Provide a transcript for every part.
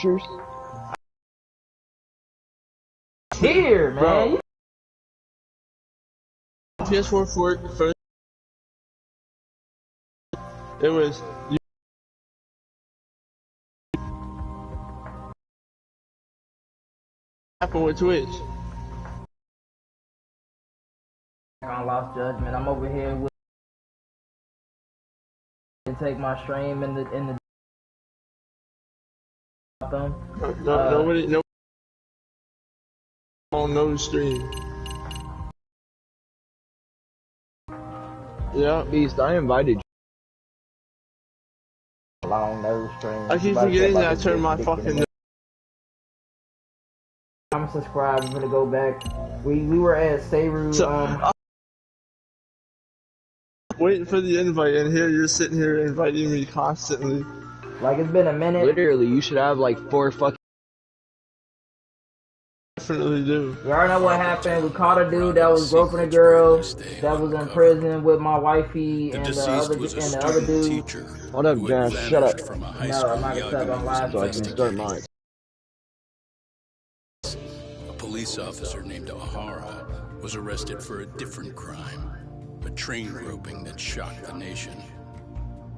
pictures? Here, man. PS4 first. It was. Happened with Twitch. I lost judgment. I'm over here with and take my stream in the thumb. Nobody on no stream. Yeah. Beast, I invited you. Long nose stream. I keep forgetting that I turned my fucking. I'm subscribed. I'm gonna go back. We were at Seru. Waiting for the invite, and here you're sitting here inviting me constantly. Like it's been a minute. Literally, you should have like 4 fucking. Definitely do. You already know what happened. We caught a dude that was groping a girl that was in prison with my wifey and the other dude. Hold up, Josh. Shut up. No, I'm not gonna tell on live. So I can start mine. A police officer named O'Hara was arrested for a different crime, a train groping that shocked the nation.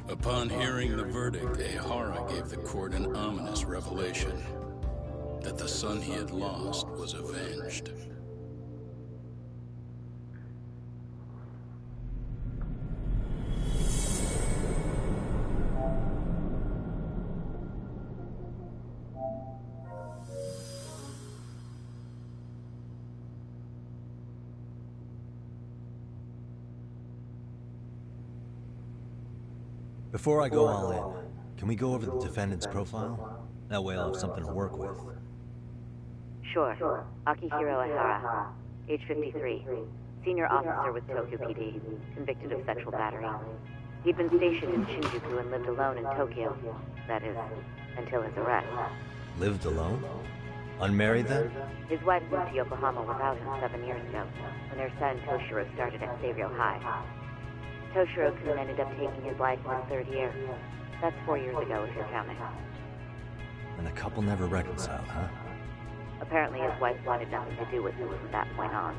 Upon hearing the verdict, O'Hara gave the court an ominous revelation: that the son he had lost was avenged. Before I go all in, can we go over the defendant's profile? That way I'll have something to work with. Sure. Akihiro Ihara, age 53, senior officer with Tokyo PD, convicted of sexual battery. He'd been stationed in Shinjuku and lived alone in Tokyo. That is, until his arrest. Lived alone? Unmarried then? His wife moved to Yokohama without him 7 years ago, when their son Toshiro started at Seiryo High. Toshiro-kun ended up taking his life in his 3rd year. That's 4 years ago, if you're counting. And the couple never reconciled, huh? Apparently his wife wanted nothing to do with him from that point on.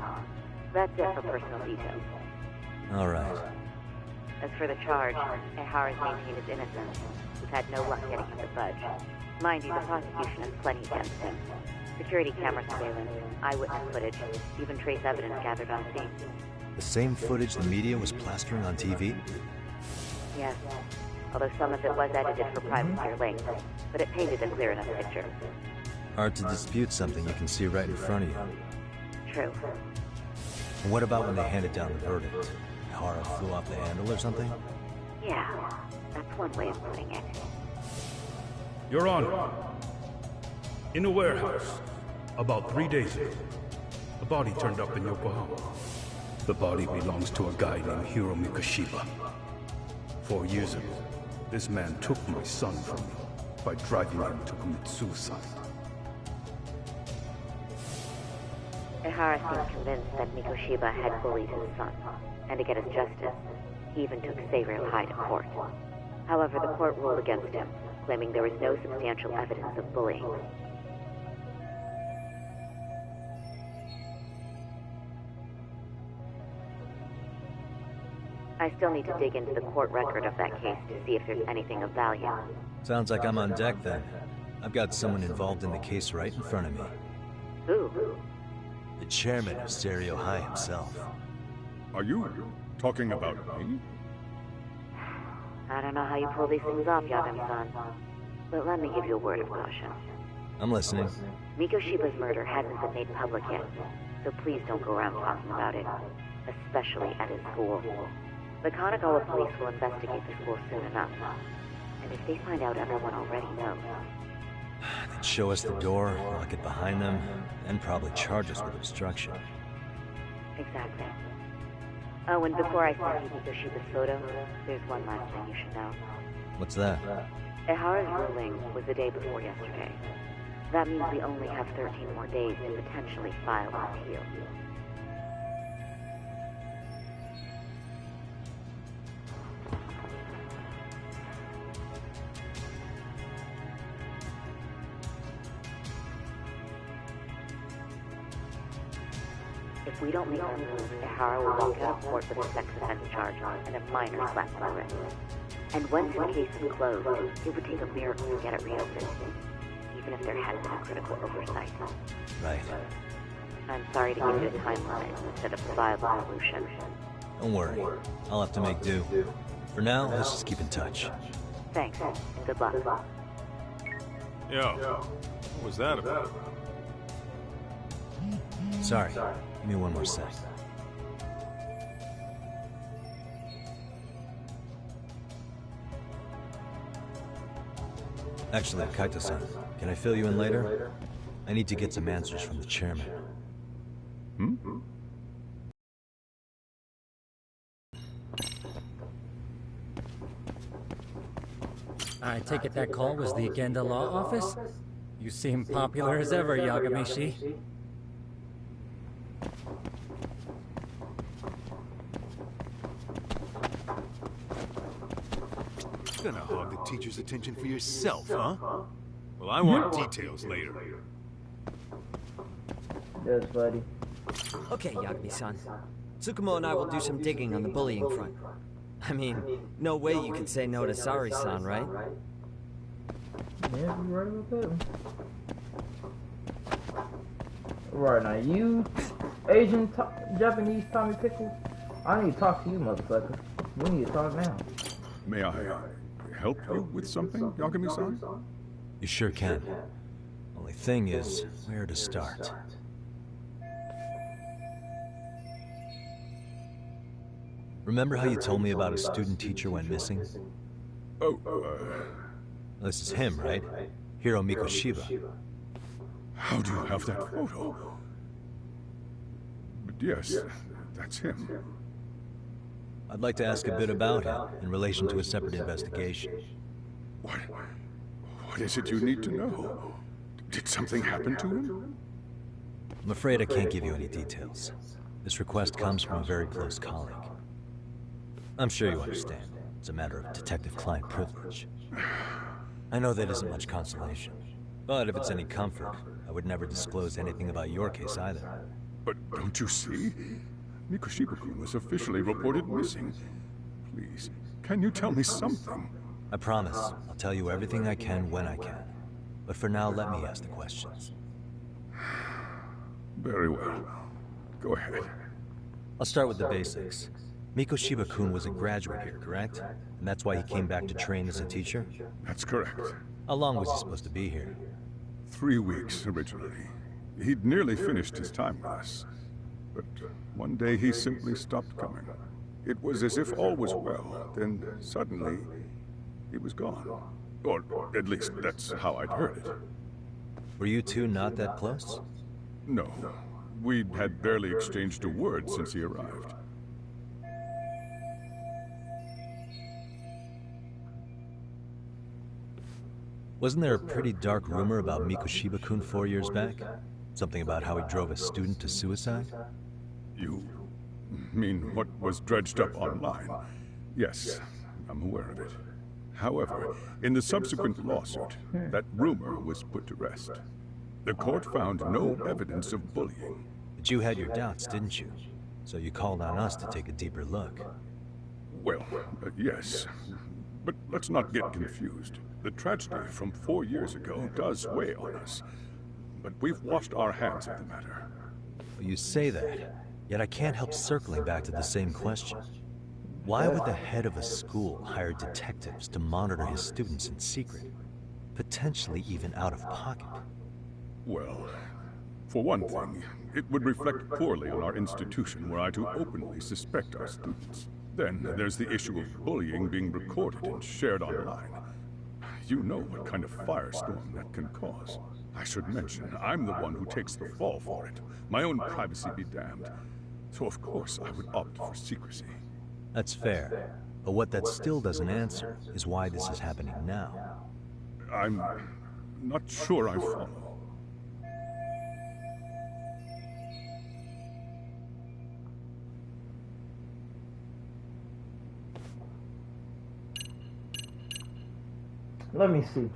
That's it for personal details. All right. As for the charge, Ihara's maintained his innocence. We've had no luck getting him to budge. Mind you, the prosecution has plenty against him. Security camera surveillance, eyewitness footage, even trace evidence gathered on scene. The same footage the media was plastering on TV? Yes. Although some of it was edited for privacy or links, but it painted a clear enough picture. Hard to dispute something you can see right in front of you. True. And what about when they handed down the verdict? Ihara flew off the handle or something? Yeah, that's one way of putting it. Your Honor, in a warehouse, about 3 days ago, a body turned up in Yokohama. The body belongs to a guy named Hiro Mikoshiba. 4 years ago, this man took my son from me by driving him to commit suicide. Ihara seemed convinced that Mikoshiba had bullied his son, and to get his justice, he even took Seiryo High to court. However, the court ruled against him, claiming there was no substantial evidence of bullying. I still need to dig into the court record of that case to see if there's anything of value. Sounds like I'm on deck then. I've got someone involved in the case right in front of me. Who? The chairman of Seiryo High himself. Are you talking about me? I don't know how you pull these things off, Yagami-san, but let me give you a word of caution. I'm listening. Mikoshiba's murder hasn't been made public yet, so please don't go around talking about it, especially at his school. The Kanagawa police will investigate the school soon enough, and if they find out everyone already knows... They'd show us the door, lock it behind them, and probably charge us with obstruction. Exactly. Oh, and before I send you Mikoshiba's photo, there's one last thing you should know. What's that? Ihara's ruling was the day before yesterday. That means we only have 13 more days to potentially file an appeal. If we don't make our move, Ihara will walk out of court with a sex offense charge and a minor slap on the wrist. And once his case is closed, it would take a miracle to get it reopened, even if there had been a critical oversight. Right. I'm sorry to give you a timeline instead of a viable solution. Don't worry. I'll have to make do. For now, let's just keep in touch. Thanks, and good luck. Yo, what was that about? Sorry. Give me one more sec. Actually, Kaito-san, can I fill you in later? I need to get some answers from the chairman. I take it that call was the Agenda Law Office? You seem popular as ever, Yagamishi. Gonna hog the teacher's attention for yourself, huh? Well, I want details later. Yes, buddy. Okay, Yagami-san. Tsukumo and I will do some digging on the bullying front. I mean, no way you can say no to Sari-san, right? Yeah, you're right about that one. Right now, you Asian, Japanese Tommy Pickles, I need to talk to you, motherfucker. We need to talk now. May I help you with something, Yagami-san? You sure can. Only thing is, where to start? Remember how you told me about a student teacher went missing? Oh, This is him, right? Hiro Mikoshiba. how do you have that photo? But yes, that's him. I'd like to ask a bit about him in relation to a separate investigation. What is it you need to know? Did something happen to him? I'm afraid I can't give you any details. This request comes from a very close colleague. I'm sure you understand. It's a matter of detective-client privilege. I know that isn't much consolation. But if it's any comfort, I would never disclose anything about your case either. But don't you see? Mikoshiba-kun was officially reported missing. Please, can you tell me something? I promise. I'll tell you everything I can when I can. But for now, let me ask the questions. Very well. Go ahead. I'll start with the basics. Mikoshiba-kun was a graduate here, correct? And that's why he came back to train as a teacher? That's correct. How long was he supposed to be here? 3 weeks originally. He'd nearly finished his time with us. But one day he simply stopped coming. It was as if all was well, then suddenly he was gone. Or at least that's how I'd heard it. Were you two not that close? No. We'd had barely exchanged a word since he arrived. Wasn't there a pretty dark rumor about Mikoshiba-kun 4 years back? Something about how he drove a student to suicide? You mean what was dredged up online? Yes, I'm aware of it. However, in the subsequent lawsuit, that rumor was put to rest. The court found no evidence of bullying. But you had your doubts, didn't you? So you called on us to take a deeper look. Well, yes. But let's not get confused. The tragedy from 4 years ago does weigh on us. But we've washed our hands of the matter. Well, you say that, yet I can't help circling back to the same question. Why would the head of a school hire detectives to monitor his students in secret? Potentially even out of pocket. Well, for one thing, it would reflect poorly on our institution were I to openly suspect our students. Then there's the issue of bullying being recorded and shared online. You know what kind of firestorm that can cause. I should mention, I'm the one who takes the fall for it. My own privacy be damned. So of course I would opt for secrecy. That's fair. But what that still doesn't answer is why this is happening now. I'm not sure I follow. Let me see.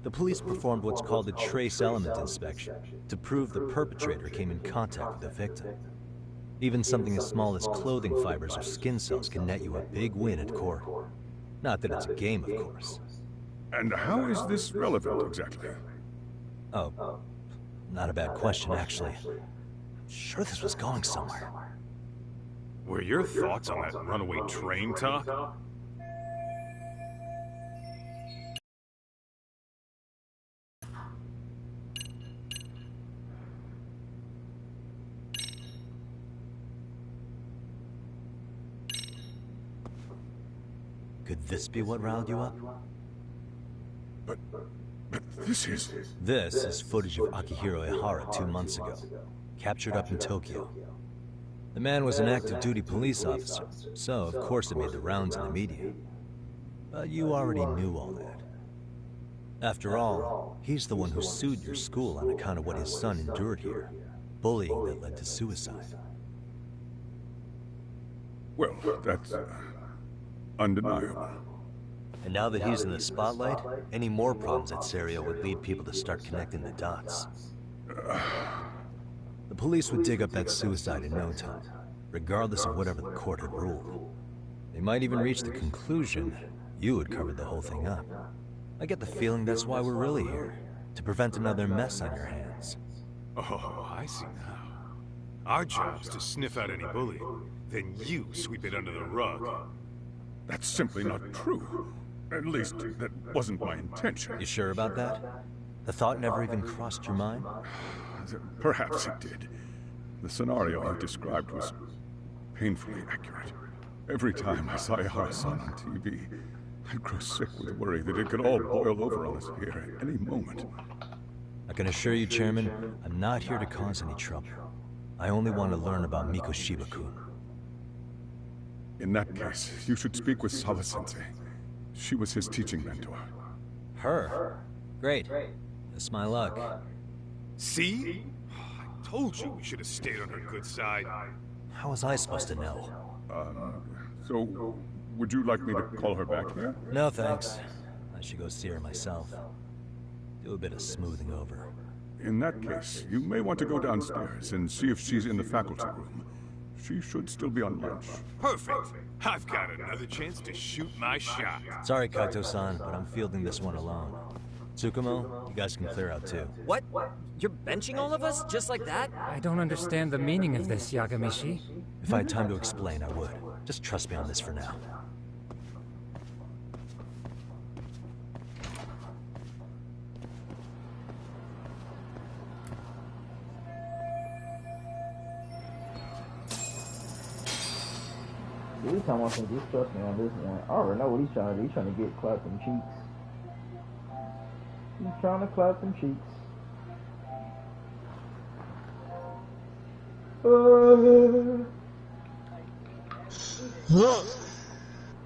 The police performed what's called a trace element inspection to prove the perpetrator came in contact with the victim. Even something as small as clothing fibers or skin cells can net you a big win at court. Not that it's a game, of course. And how is this relevant, exactly? Oh, not a bad question, actually. Sure this was going somewhere. Were your thoughts on that runaway train talk? Could this be what riled you up? But this is... This is footage of Akihiro Ihara 2 months ago, captured up in Tokyo. The man was an active duty police officer, so of course it made the rounds in the media. But you already knew all that. After all, he's the one who sued your school on account of what his son endured here. Bullying that led to suicide. Well, that's... undeniable. And now that he's in the spotlight, any more problems at Serio would lead people to start connecting the dots. The police would dig up that suicide in no time, regardless of whatever the court had ruled. They might even reach the conclusion you had covered the whole thing up. I get the feeling that's why we're really here, to prevent another mess on your hands. Oh, I see now. Our job's to sniff out any bullying, then you sweep it under the rug. That's simply not true. At least, that wasn't my intention. You sure about that? The thought never even crossed your mind? Perhaps it did. The scenario you described was painfully accurate. Every time I saw Ihara-san on TV, I'd grow sick with worry that it could all boil over on us here at any moment. I can assure you, Chairman, I'm not here to cause any trouble. I only want to learn about Mikoshiba-kun. In that case, you should speak with Sawa-sensei. She was his teaching mentor. Her? Great. That's my luck. See? I told you we should have stayed on her good side. How was I supposed to know? So, would you like me to call her back here? No, thanks. I should go see her myself. Do a bit of smoothing over. In that case, you may want to go downstairs and see if she's in the faculty room. She should still be on lunch. Perfect. I've got another chance to shoot my shot. Sorry, Kaito-san, but I'm fielding this one alone. Tsukumo, you guys can clear out too. What? You're benching all of us? Just like that? I don't understand the meaning of this, Yagamishi. If I had time to explain, I would. Just trust me on this for now. He's talking about some just trust me on this one. I already know what he's trying to do. He's trying to get clap them cheeks. He's trying to clap them cheeks.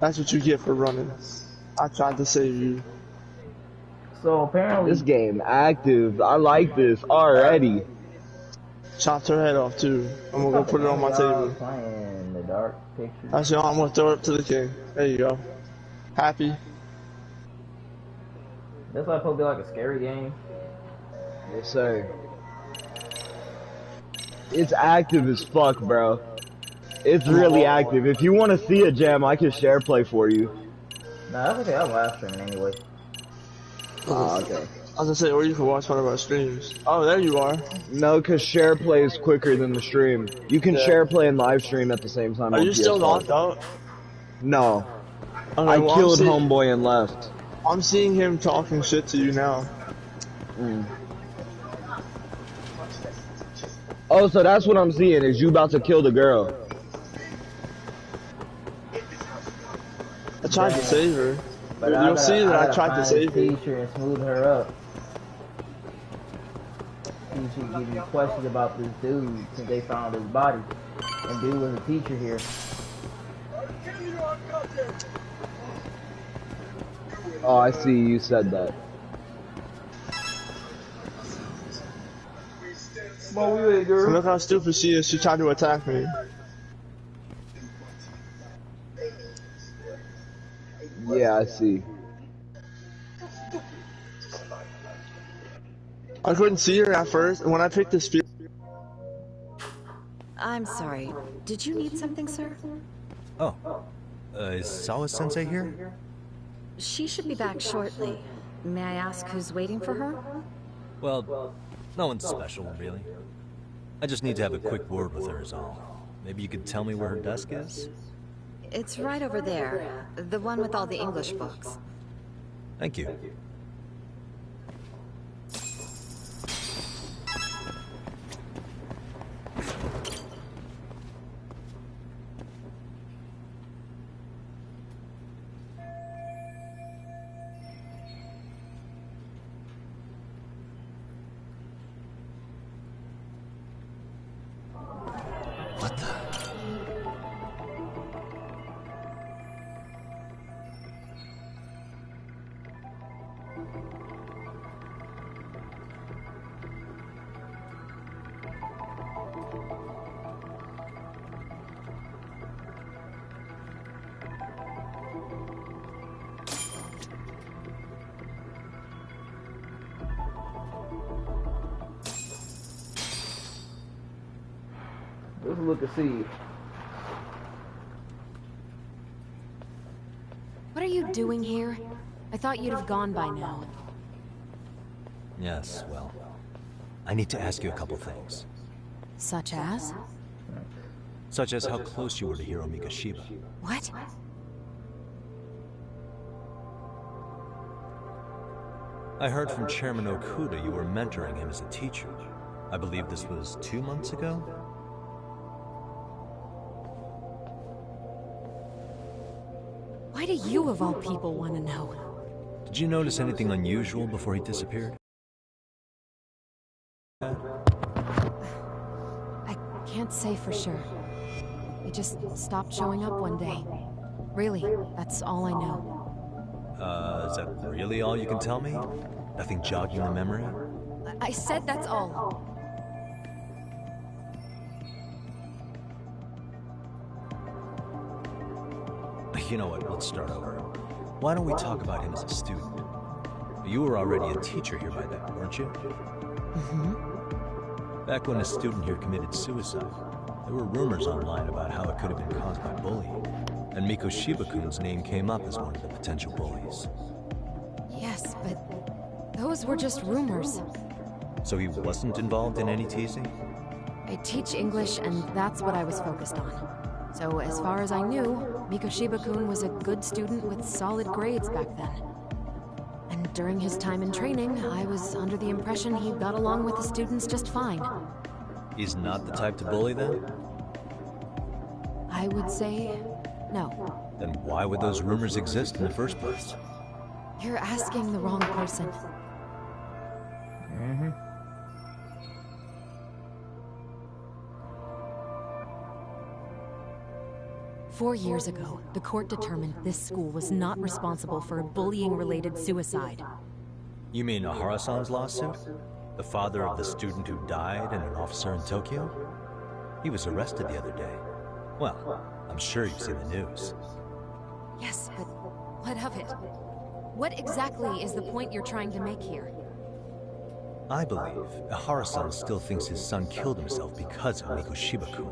That's what you get for running. I tried to save you. So apparently This game active. I like this already. Chopped her head off too. I'm gonna go put it on my table. Playing the dark picture. Actually, I'm gonna throw it up to the king. There you go. Happy. That's like supposed to be like a scary game. Yes, sir. It's active as fuck, bro. It's really active. If you want to see a jam, I can share play for you. Nah, that's okay. I'm live streaming anyway. Okay. I was gonna say, or you can watch one of our streams. Oh, there you are. No, because share play is quicker than the stream. You can share play and live stream at the same time. Are on you still PS5. locked out? No. Okay, I well, killed Homeboy and left. I'm seeing him talking shit to you now. Oh, so that's what I'm seeing, is you about to kill the girl. I tried to save her. But You'll see that I tried to find save this her. teacher and smooth her up. She should give you questions about this dude since they found his body. And dude was a teacher here. Oh, I see, you said that. Look how stupid she is. She tried to attack me. Yeah, I see. I couldn't see her at first, and when I picked the spear... I'm sorry. Did you need something, sir? Oh. Is Sawa-sensei here? She should be back shortly. May I ask who's waiting for her? Well, no one's special, really. I just need to have a quick word with her is all. Maybe you could tell me where her desk is? It's right over there. The one with all the English books. Thank you. What the? Let's look and see. What are you doing here? I thought you'd have gone by now. Yes, well, I need to ask you a couple things. Such as? Such as how close you were to Hiro Mikoshiba. What? I heard from Chairman Okuda you were mentoring him as a teacher. I believe this was 2 months ago? Why do you, of all people, want to know? Did you notice anything unusual before he disappeared? I can't say for sure. He just stopped showing up one day. Really, that's all I know. Is that really all you can tell me? Nothing jogging the memory? I said that's all. You know what, let's start over. Why don't we talk about him as a student? You were already a teacher here by then, weren't you? Mm-hmm. Back when a student here committed suicide, there were rumors online about how it could have been caused by bullying, and Mikoshiba-kun's name came up as one of the potential bullies. Yes, but those were just rumors. So he wasn't involved in any teasing? I teach English, and that's what I was focused on. So as far as I knew, Mikoshiba-kun was a good student with solid grades back then. And during his time in training, I was under the impression he got along with the students just fine. He's not the type to bully then? I would say no. Then why would those rumors exist in the first place? You're asking the wrong person. Mm-hmm. 4 years ago, the court determined this school was not responsible for a bullying-related suicide. You mean Ahara-san's lawsuit? The father of the student who died and an officer in Tokyo? He was arrested the other day. Well, I'm sure you've seen the news. Yes, but what of it? What exactly is the point you're trying to make here? I believe Ahara-san still thinks his son killed himself because of Mikoshiba-kun.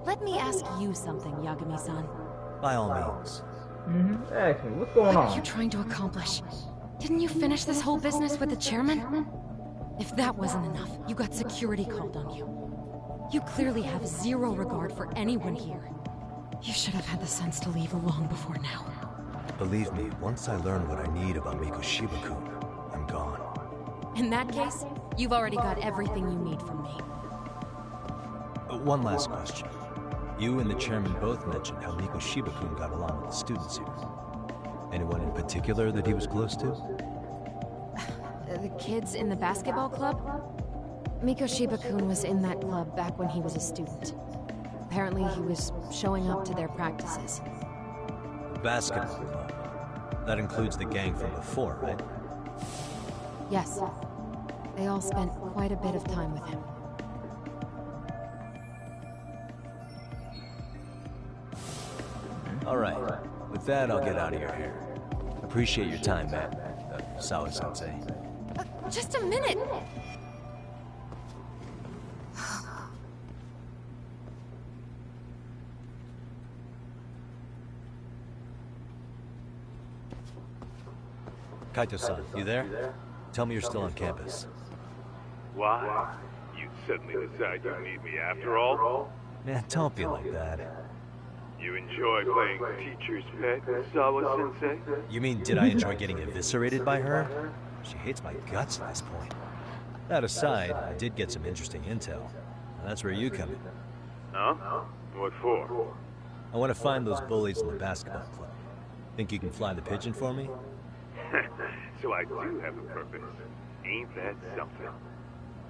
Let me ask you something, Yagami-san. By all means. Mm-hmm. Ask me, what's going on? What are you trying to accomplish? Didn't you finish this whole business with the chairman? If that wasn't enough, you got security called on you. You clearly have zero regard for anyone here. You should have had the sense to leave long before now. Believe me, once I learn what I need about Mikoshiba-kun, I'm gone. In that case, you've already got everything you need from me. One last question. You and the chairman both mentioned how Mikoshiba-kun got along with the students here. Anyone in particular that he was close to? The kids in the basketball club? Mikoshiba-kun was in that club back when he was a student. Apparently he was showing up to their practices. Basketball club. That includes the gang from before, right? Yes. They all spent quite a bit of time with him. All right. With that, I'll get out of your hair. Appreciate your time, man. Sawa-sensei. Just a minute. Kaito-san, you there? Tell me you're still on campus. Why? You suddenly decide you need me after all? Man, don't be like that. You enjoy playing teacher's pet, Sawa-sensei? You mean, did I enjoy getting eviscerated by her? She hates my guts at this point. That aside, I did get some interesting intel. And that's where you come in. Huh? What for? I want to find those bullies in the basketball club. Think you can fly the pigeon for me? So I do have a purpose. Ain't that something?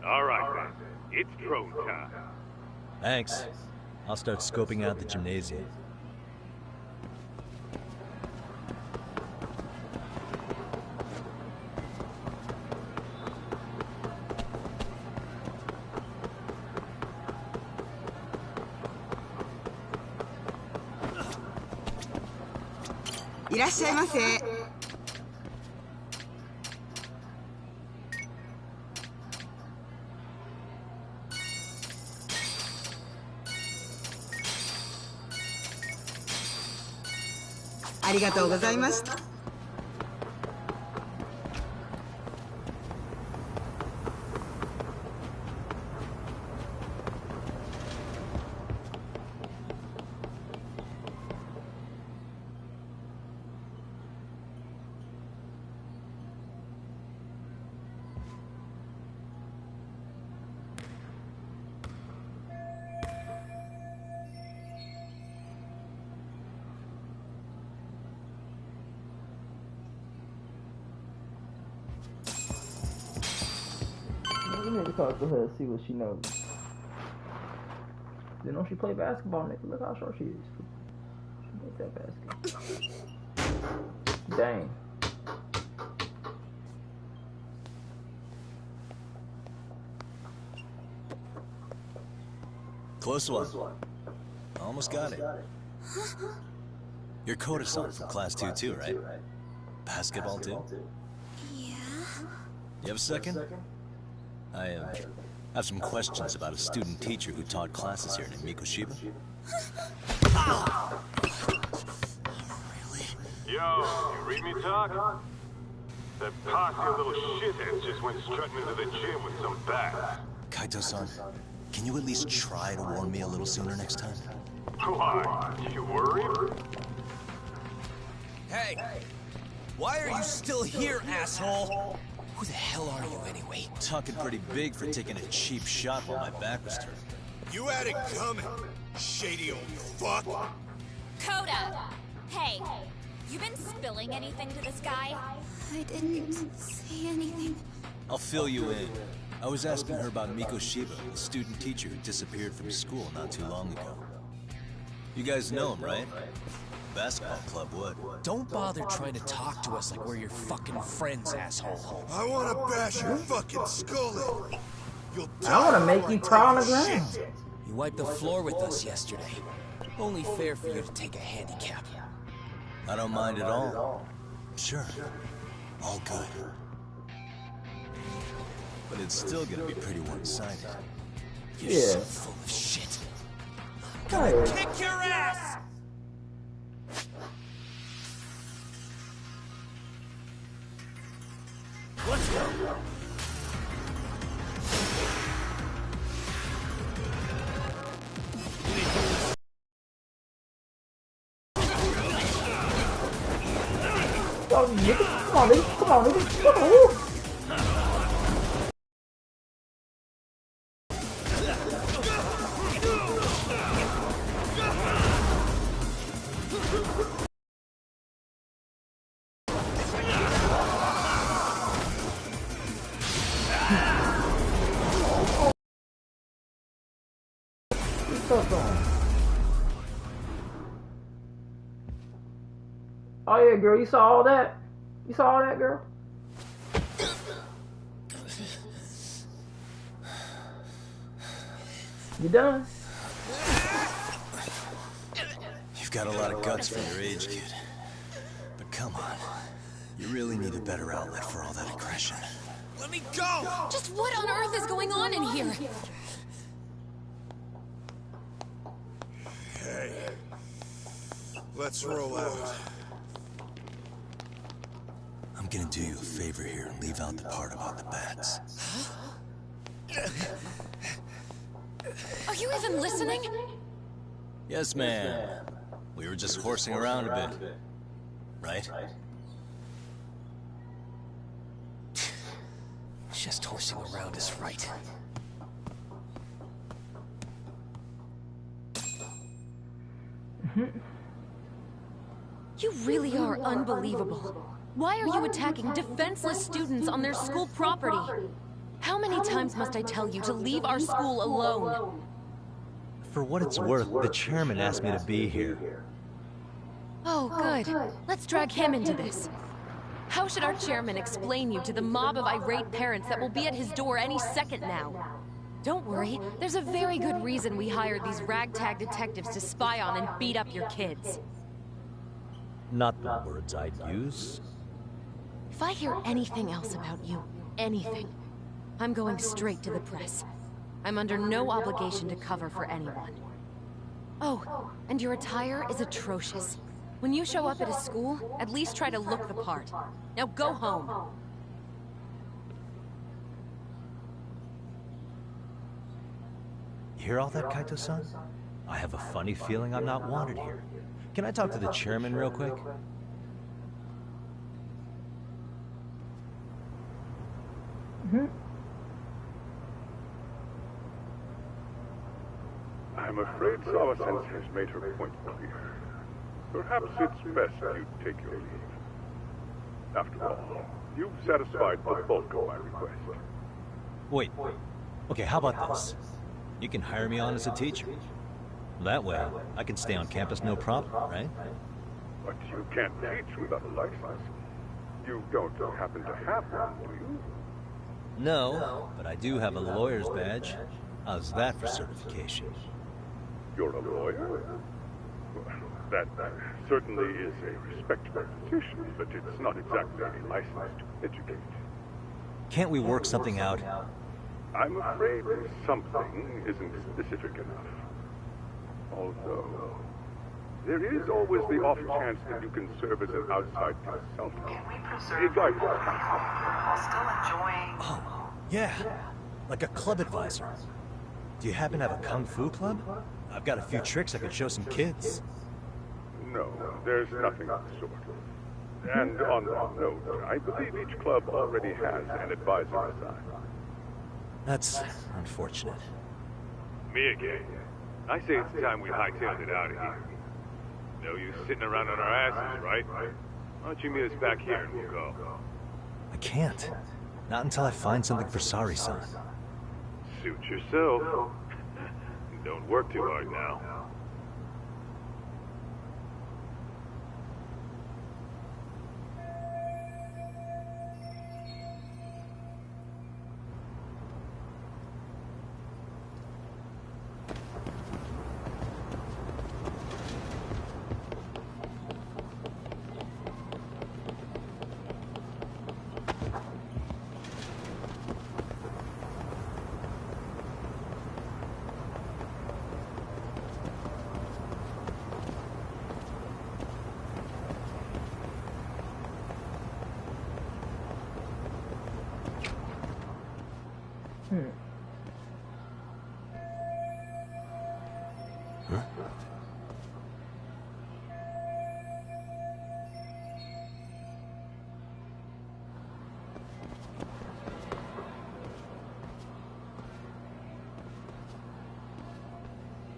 All right, then. It's drone time. Thanks. I'll start scoping out the gymnasium. Irashaimase. ありがとうございました。We need to talk to her and see what she knows. You know she play basketball, nigga. Look how short she is. She make that basket. Dang. Close one. Almost got it. You're Koda-san from class 2 too, right? Basketball too? Yeah. You have a second? I have some questions about a student teacher who taught classes here named Mikoshiba. Really? Yo, you read me talk? That posse of little shitheads just went strutting into the gym with some bats. Kaito-san, can you at least try to warn me a little sooner next time? Why? You worried? Hey! Why are you still here, asshole? Who the hell are you anyway? Talking pretty big for taking a cheap shot while my back was turned. You had it coming, shady old fuck. Coda! Hey, you been spilling anything to this guy? I didn't say anything. I'll fill you in. I was asking her about Mikoshiba, the student teacher who disappeared from school not too long ago. You guys know him, right? Basketball club would. Don't bother trying to talk to us like we're your fucking friends, asshole. I wanna bash your fucking skull in. You'll die. I wanna make you crawl on the ground. You wiped the floor with us yesterday. Only fair for you to take a handicap. I don't mind at all. Sure. All good. But it's still gonna be pretty one-sided. You're so full of shit. I'm gonna kick your ass! Let's go! Come on, nigga. Come on, nigga. Come on. Oh yeah, girl, you saw all that? You saw all that, girl? You done? You've got a lot of guts for your age, kid. But come on. You really need a better outlet for all that aggression. Let me go! Just what on earth is going on in here? Hey. Let's roll out. I'm gonna do you a favor here and leave out the part about the bats. Are you even listening? Yes, ma'am. We were just horsing around a bit. Right? Just horsing around is right. You really are unbelievable. Why are you attacking defenseless students on their school property? How many times must I tell you to leave our school alone? For what it's worth, the chairman asked me to be here. Oh, good. Let's drag him into this. How should our chairman explain you to the mob of irate parents that will be at his door any second now? Don't worry, there's a very good reason we hired these ragtag detectives to spy on and beat up your kids. Not the words I'd use. If I hear anything else about you, anything, I'm going straight to the press. I'm under no obligation to cover for anyone. Oh, and your attire is atrocious. When you show up at a school, at least try to look the part. Now go home. You hear all that, Kaito-san? I have a funny feeling I'm not wanted here. Can I talk to the chairman real quick? I'm afraid Sawa-sensei has made her point clear. Perhaps it's best you take your leave. After all, you've satisfied the bulk of my request. Wait. Okay, how about this? You can hire me on as a teacher. That way, I can stay on campus no problem, right? But you can't teach without a license. You don't happen to have one, do you? No, but I do have a lawyer's badge. How's that for certification? You're a lawyer? Well, that certainly is a respectable position, but it's not exactly a license to educate. Can't we work something out? I'm afraid something isn't specific enough. Although, there is always the off chance that you can serve as an outside consultant. Can we preserve the while still enjoying... Oh, yeah. Like a club advisor. Do you happen to have a kung fu club? I've got a few tricks I could show some kids. No, there's nothing of the sort. And on that note, I believe each club already has an advisor assigned. That's unfortunate. Me again. I say it's time we hightailed it out of here. No use sitting around on our asses, right? Why don't you meet us back here and we'll go? I can't. Not until I find something for Sari-san. Suit yourself. Don't work too hard now.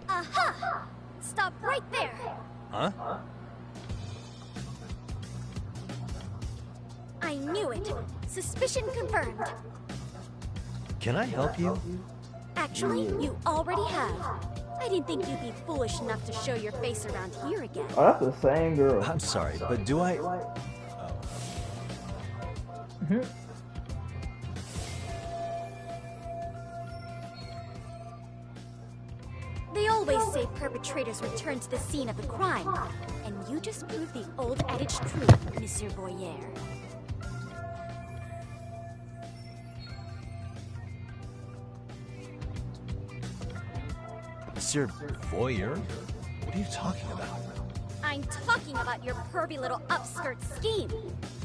Aha! Stop right there! Huh? I knew it. Suspicion confirmed. Can I help you? Actually, you already have. I didn't think you'd be foolish enough to show your face around here again. Oh, that's the same girl. I'm sorry, but do I... They always say perpetrators return to the scene of a crime. And you just proved the old adage true, Monsieur Boyer. Monsieur Voyeur? What are you talking about? I'm talking about your pervy little upskirt scheme.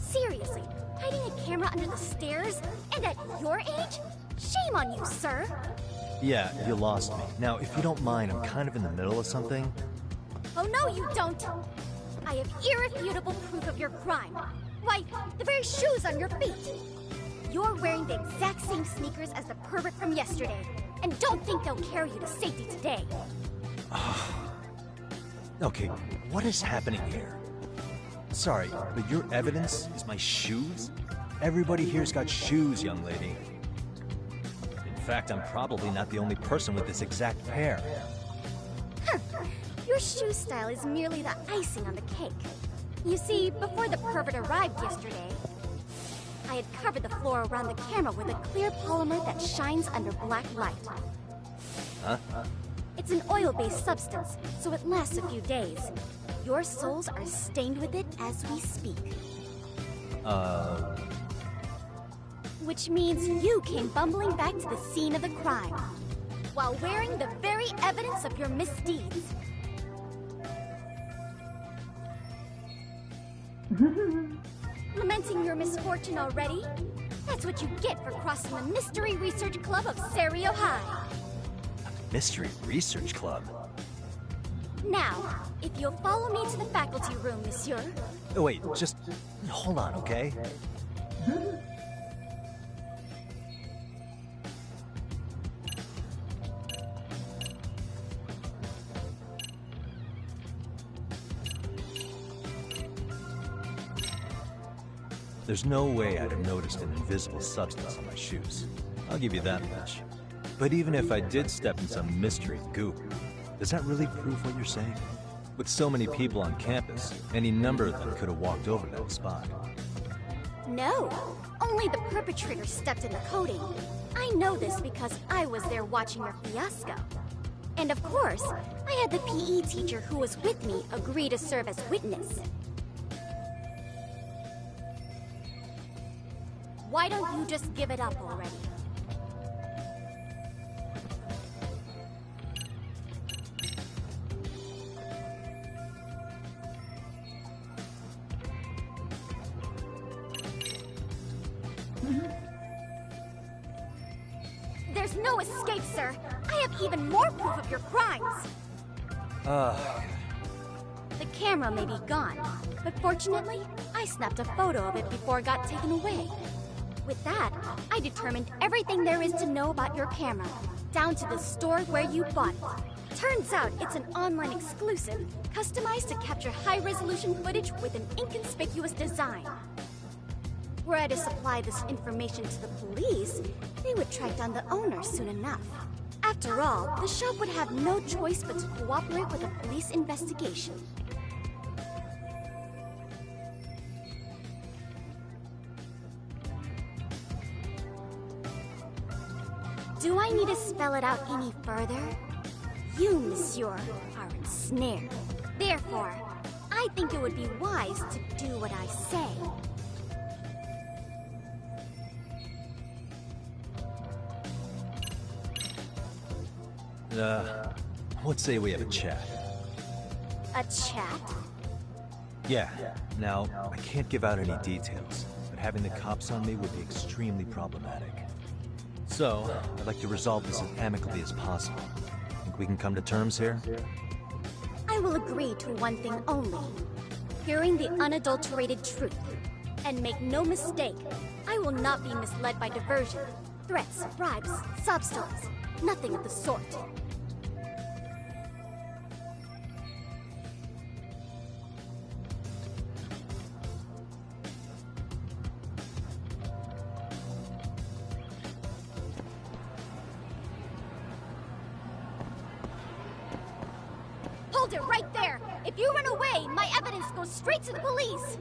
Seriously, hiding a camera under the stairs? And at your age? Shame on you, sir. Yeah, you lost me. Now, if you don't mind, I'm kind of in the middle of something. Oh no, you don't! I have irrefutable proof of your crime. Why, the very shoes on your feet. You're wearing the exact same sneakers as the pervert from yesterday, and don't think they'll carry you to safety today. Okay, what is happening here? Sorry, but your evidence is my shoes? Everybody here's got shoes, young lady. In fact, I'm probably not the only person with this exact pair. Huh. Your shoe style is merely the icing on the cake. You see, before the pervert arrived yesterday, I had covered the floor around the camera with a clear polymer that shines under black light. Huh? It's an oil-based substance, so it lasts a few days. Your soles are stained with it as we speak. Which means you came bumbling back to the scene of the crime, while wearing the very evidence of your misdeeds. Lamenting your misfortune already? That's what you get for crossing the Mystery Research Club of Serio High. Mystery Research Club? Now, if you'll follow me to the faculty room, monsieur. Oh, wait, just hold on, okay? There's no way I'd have noticed an invisible substance on my shoes. I'll give you that much. But even if I did step in some mystery goop, does that really prove what you're saying? With so many people on campus, any number of them could have walked over that spot. No, only the perpetrator stepped in the coating. I know this because I was there watching your fiasco. And of course, I had the PE teacher who was with me agree to serve as witness. Why don't you just give it up already? There's no escape, sir. I have even more proof of your crimes. The camera may be gone, but fortunately, I snapped a photo of it before it got taken away. With that, I determined everything there is to know about your camera, down to the store where you bought it. Turns out it's an online exclusive, customized to capture high-resolution footage with an inconspicuous design. Were I to supply this information to the police, they would track down the owner soon enough. After all, the shop would have no choice but to cooperate with a police investigation. Do I need to spell it out any further? You, monsieur, are ensnared. Therefore, I think it would be wise to do what I say. Let's say we have a chat. A chat? Yeah. Now, I can't give out any details, but having the cops on me would be extremely problematic. So, I'd like to resolve this as amicably as possible. Think we can come to terms here? I will agree to one thing only. Hearing the unadulterated truth. And make no mistake, I will not be misled by diversion, threats, bribes, sob stories. Nothing of the sort. Hold it right there! If you run away, my evidence goes straight to the police!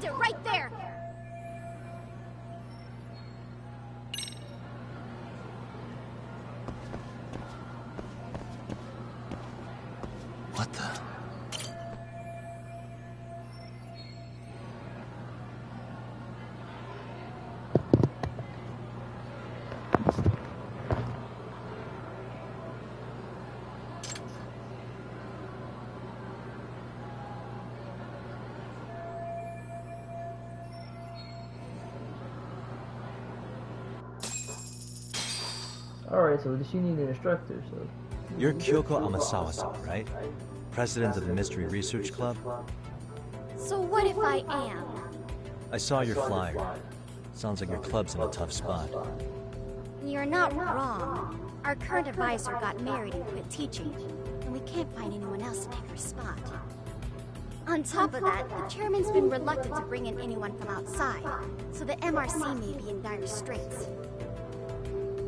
Hold it right there! What the? Alright, so she needs an instructor, so... You're Kyoko Amasawa-san, right? President of the Mystery Research Club? So what if I am? I saw your flyer. Sounds like your club's in a tough spot. You're not wrong. Our current advisor got married and quit teaching, and we can't find anyone else to take her spot. On top of that, the chairman's been reluctant to bring in anyone from outside, so the MRC may be in dire straits.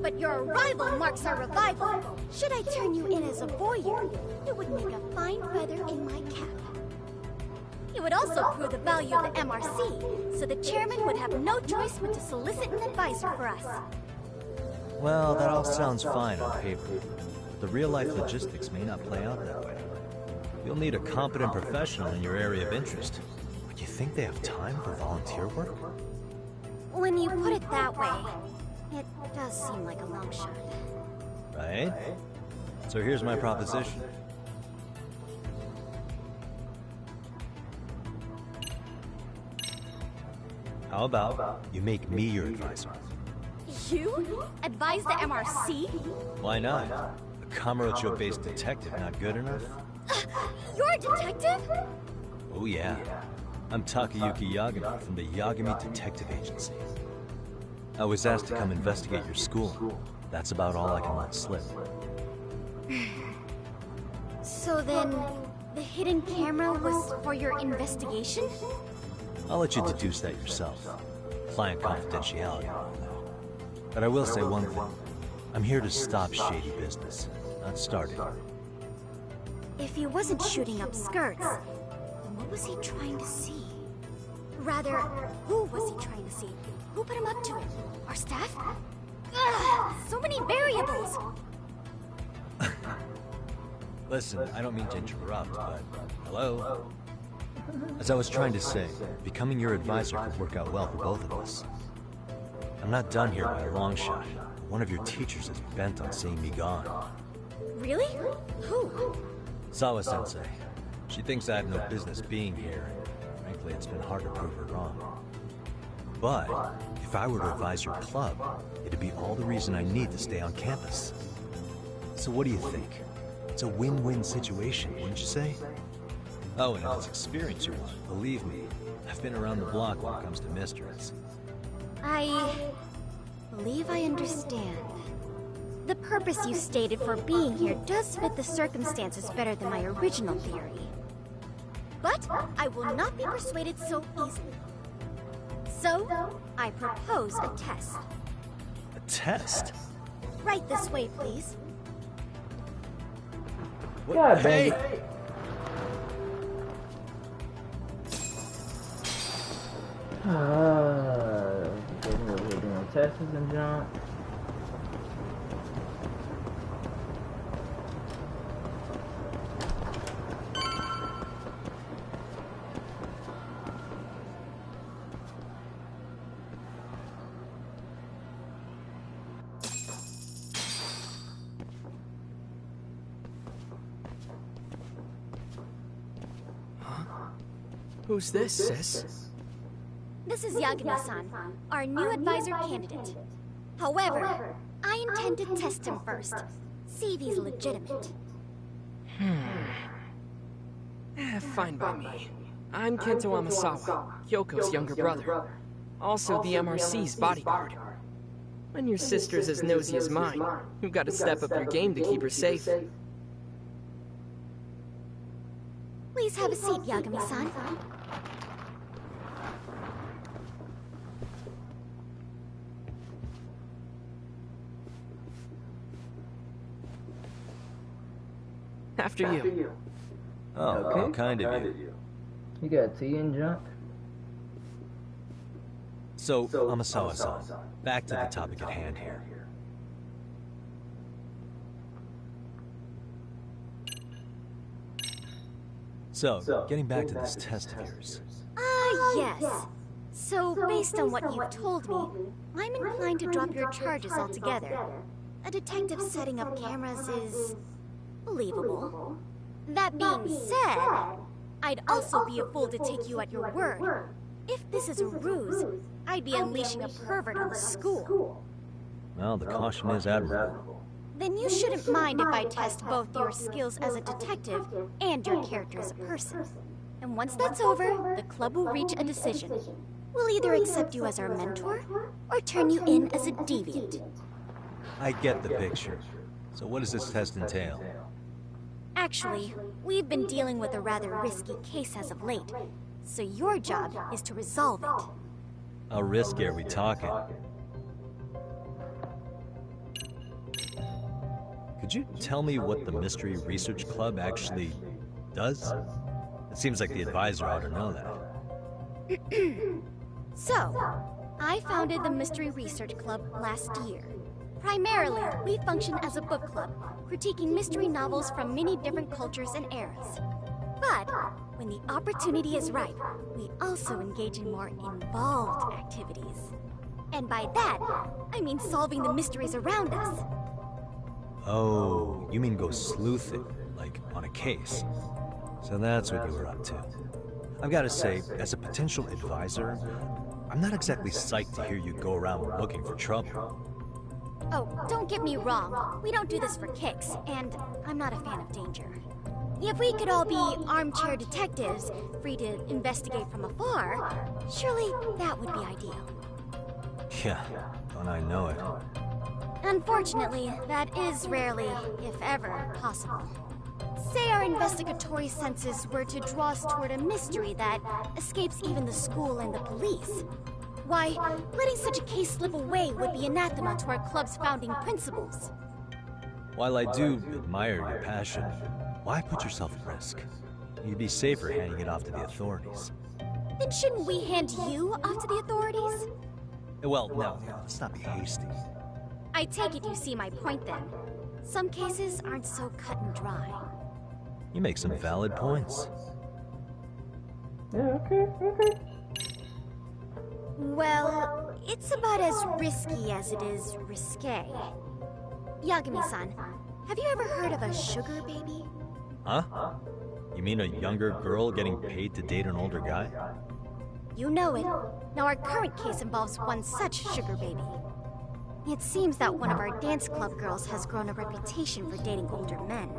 But your arrival marks our revival. Should I turn you in as a voyeur, it would make a fine feather in my cap. It would also prove the value of the MRC, so the chairman would have no choice but to solicit an advisor for us. Well, that all sounds fine on paper, but the real-life logistics may not play out that way. You'll need a competent professional in your area of interest. But you think they have time for volunteer work? When you put it that way, it does seem like a long shot. Right? So here's my proposition. How about you make me your advisor? You? Advise the MRC? Why not? A Kamurocho-based detective not good enough? You're a detective? Oh yeah. I'm Takayuki Yagami from the Yagami Detective Agency. I was asked to come investigate your school. That's about all I can let slip. So then, the hidden camera was for your investigation? I'll let you deduce that yourself. Client confidentiality and all that. But I will say one thing. I'm here to stop shady business, not start it. If he wasn't shooting up skirts, then what was he trying to see? Rather, who was he trying to see? Who put him up to it? Our staff? Ugh, so many variables! Listen, I don't mean to interrupt, but... Hello? As I was trying to say, becoming your advisor could work out well for both of us. I'm not done here by a long shot. One of your teachers is bent on seeing me gone. Really? Who? Sawa-sensei. She thinks I have no business being here, and frankly, it's been hard to prove her wrong. But, if I were to advise your club, it'd be all the reason I need to stay on campus. So what do you think? It's a win-win situation, wouldn't you say? Oh, and if it's experience you want, believe me, I've been around the block when it comes to mysteries. I believe I understand. The purpose you stated for being here does fit the circumstances better than my original theory. But I will not be persuaded so easily. So, I propose a test. A test? Right this way, please. What? God Hey! dang it. We're doing tests and junk. Who's this, sis? This is Yagami-san, our new advisor candidate. However, I intend to test him first. See if he's legitimate. Fine by me. I'm Kento Amasawa, Kyoko's younger brother. Also the MRC's bodyguard. When your sister's as nosy as mine, you've got to step up your game to keep her safe. Please have a seat, Yagami-san. After you. Oh, Okay. how kind of you. You got tea and junk? So, Amasawa-san, back to the topic at hand here. So, getting back to this test of yours. Yes. So, based on what you've told me, I'm inclined to drop your charges altogether. A detective setting up cameras is believable. That being said, I'd also be a fool to take you at your word. If this is a ruse, I'd be unleashing a pervert on the school. Well, the caution is admirable. Then you shouldn't mind if I test both your skills as a detective and your character as a person. And once that's over, the club will reach a decision. We'll either accept you as our mentor, or turn you in as a deviant. I get the picture. So what does this test entail? Actually, we've been dealing with a rather risky case as of late, so your job is to resolve it. How risky are we talking? Could you tell me what the Mystery Research Club actually does? It seems like the advisor ought to know that. So, I founded the Mystery Research Club last year. Primarily, we function as a book club, critiquing mystery novels from many different cultures and eras. But, when the opportunity is right, we also engage in more involved activities. And by that, I mean solving the mysteries around us. Oh, you mean go sleuthing, like on a case. So that's what you were up to. I've got to say, as a potential advisor, I'm not exactly psyched to hear you go around looking for trouble. Oh, don't get me wrong. We don't do this for kicks, and I'm not a fan of danger. If we could all be armchair detectives, free to investigate from afar, surely that would be ideal. Yeah, don't I know it. Unfortunately, that is rarely, if ever, possible. Say our investigatory senses were to draw us toward a mystery that escapes even the school and the police. Why, letting such a case slip away would be anathema to our club's founding principles. While I do admire your passion, why put yourself at risk? You'd be safer handing it off to the authorities. Then shouldn't we hand you off to the authorities? Well, no, let's not be hasty. I take it you see my point then. Some cases aren't so cut and dry. You make some valid points. Yeah, okay. Well, it's about as risky as it is risque. Yagami-san, have you ever heard of a sugar baby? Huh? You mean a younger girl getting paid to date an older guy? You know it. Now our current case involves one such sugar baby. It seems that one of our dance club girls has grown a reputation for dating older men.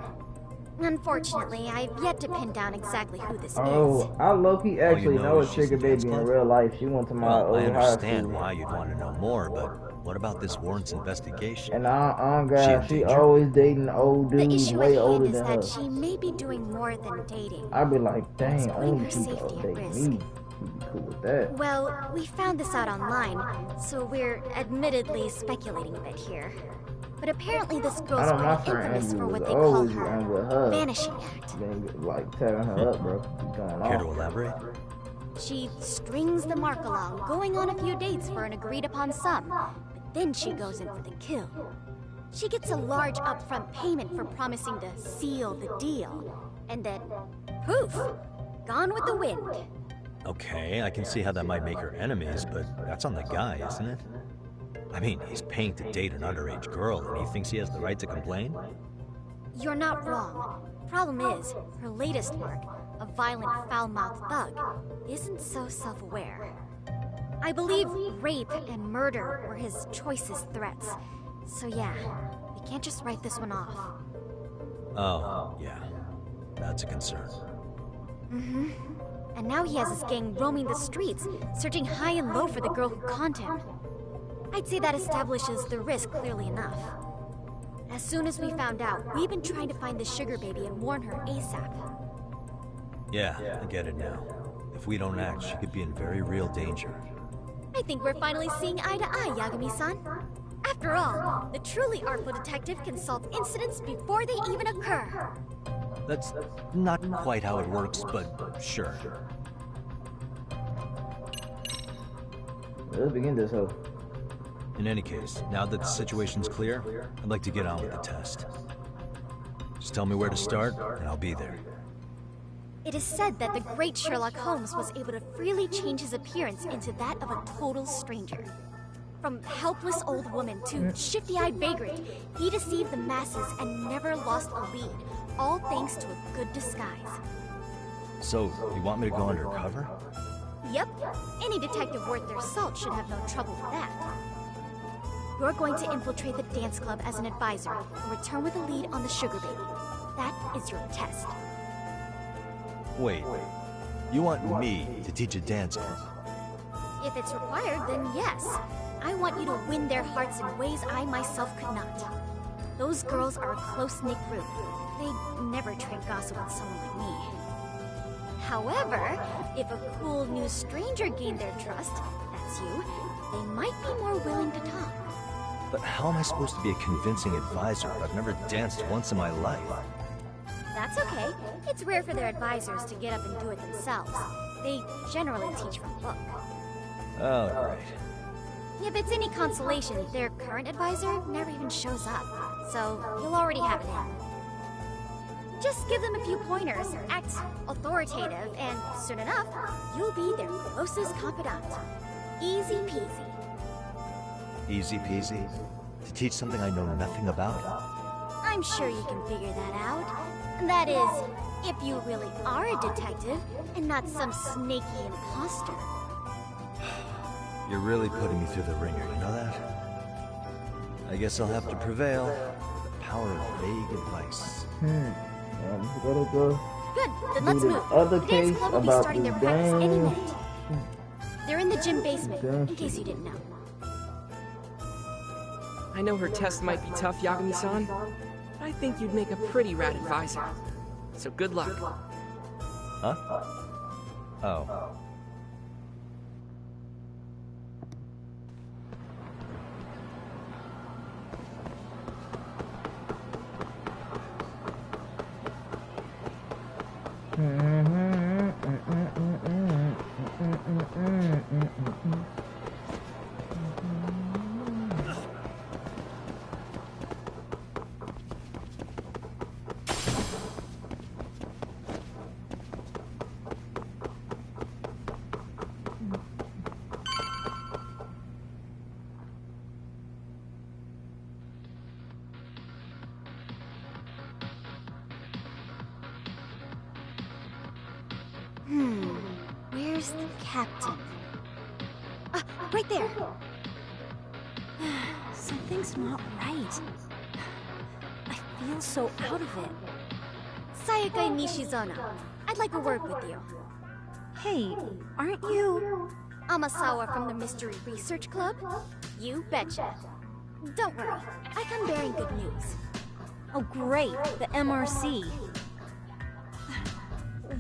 Unfortunately, I've yet to pin down exactly who this is. Oh, I low-key actually know a sugar baby in real life. She went to my old high school. I understand why you'd want to know more, but what about this warrant's investigation? And God, she always dating old dudes way older than her. The issue at hand is that she may be doing more than dating. I'd be like, dang, only she safety gonna at date risk. me. She'd be cool with that. Well, we found this out online, so we're admittedly speculating a bit here. But apparently this girl's quite infamous for what they call her vanishing act. Then, like, tearing her up, bro. What's going on? Care to elaborate? She strings the mark along, going on a few dates for an agreed-upon sum, but then she goes in for the kill. She gets a large upfront payment for promising to seal the deal, and then, poof, gone with the wind. Okay, I can see how that might make her enemies, but that's on the guy, isn't it? I mean, he's paying to date an underage girl, and he thinks he has the right to complain? You're not wrong. Problem is, her latest mark, a violent, foul-mouthed thug, isn't so self-aware. I believe rape and murder were his choicest threats. So yeah, we can't just write this one off. Oh, yeah. That's a concern. Mm-hmm. And now he has his gang roaming the streets, searching high and low for the girl who conned him. I'd say that establishes the risk clearly enough. As soon as we found out, we've been trying to find the sugar baby and warn her ASAP. Yeah, I get it now. If we don't act, she could be in very real danger. I think we're finally seeing eye to eye, Yagami-san. After all, the truly artful detective can solve incidents before they even occur. That's not quite how it works, but sure. Let's begin this hoe. In any case, now that the situation's clear, I'd like to get on with the test. Just tell me where to start, and I'll be there. It is said that the great Sherlock Holmes was able to freely change his appearance into that of a total stranger. From helpless old woman to shifty-eyed vagrant, he deceived the masses and never lost a lead, all thanks to a good disguise. So, you want me to go undercover? Yep, any detective worth their salt should have no trouble with that. You're going to infiltrate the dance club as an advisor and return with a lead on the sugar baby. That is your test. Wait, you want me to teach a dance club? If it's required, then yes. I want you to win their hearts in ways I myself could not. Those girls are a close-knit group. They'd never trade gossip with someone like me. However, if a cool new stranger gained their trust, that's you, they might be more willing to talk. But how am I supposed to be a convincing advisor if I've never danced once in my life? That's okay. It's rare for their advisors to get up and do it themselves. They generally teach from book. Oh, great. If it's any consolation, their current advisor never even shows up, so you'll already have it in. Just give them a few pointers, act authoritative, and soon enough, you'll be their closest confidant. Easy peasy. Easy peasy? To teach something I know nothing about? I'm sure you can figure that out. That is, if you really are a detective, and not some snaky imposter. You're really putting me through the ringer, you know that? I guess I'll have to prevail. The power of vague advice. Go. Good, then let's the move. other The dance case club will be about starting the their practice any dance. minute. They're in the gym basement, in case you didn't know. I know her test might be tough, Yagami-san, but I think you'd make a pretty rad advisor. So good luck. Huh? Oh. Where's the captain? Right there! Something's not right. I feel so out of it. Sayaka Nishizono, I'd like a word with you. Hey, aren't you... Amasawa from the Mystery Research Club? You betcha. Don't worry, I come bearing good news. Oh great, the MRC.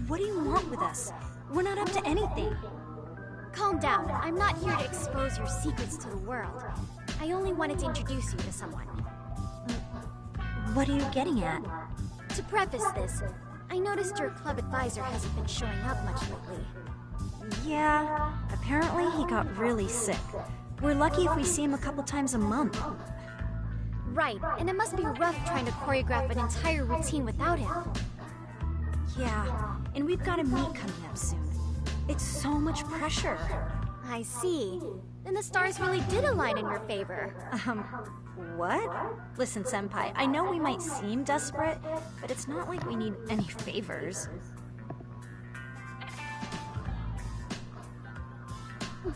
What do you want with us? We're not up to anything. Calm down. I'm not here to expose your secrets to the world. I only wanted to introduce you to someone. What are you getting at? To preface this, I noticed your club advisor hasn't been showing up much lately. Yeah, apparently he got really sick. We're lucky if we see him a couple times a month. Right, and it must be rough trying to choreograph an entire routine without him. Yeah, and we've got a meet coming up soon. It's so much pressure. I see. Then the stars really did align in your favor. What? Listen, Senpai, I know we might seem desperate, but it's not like we need any favors.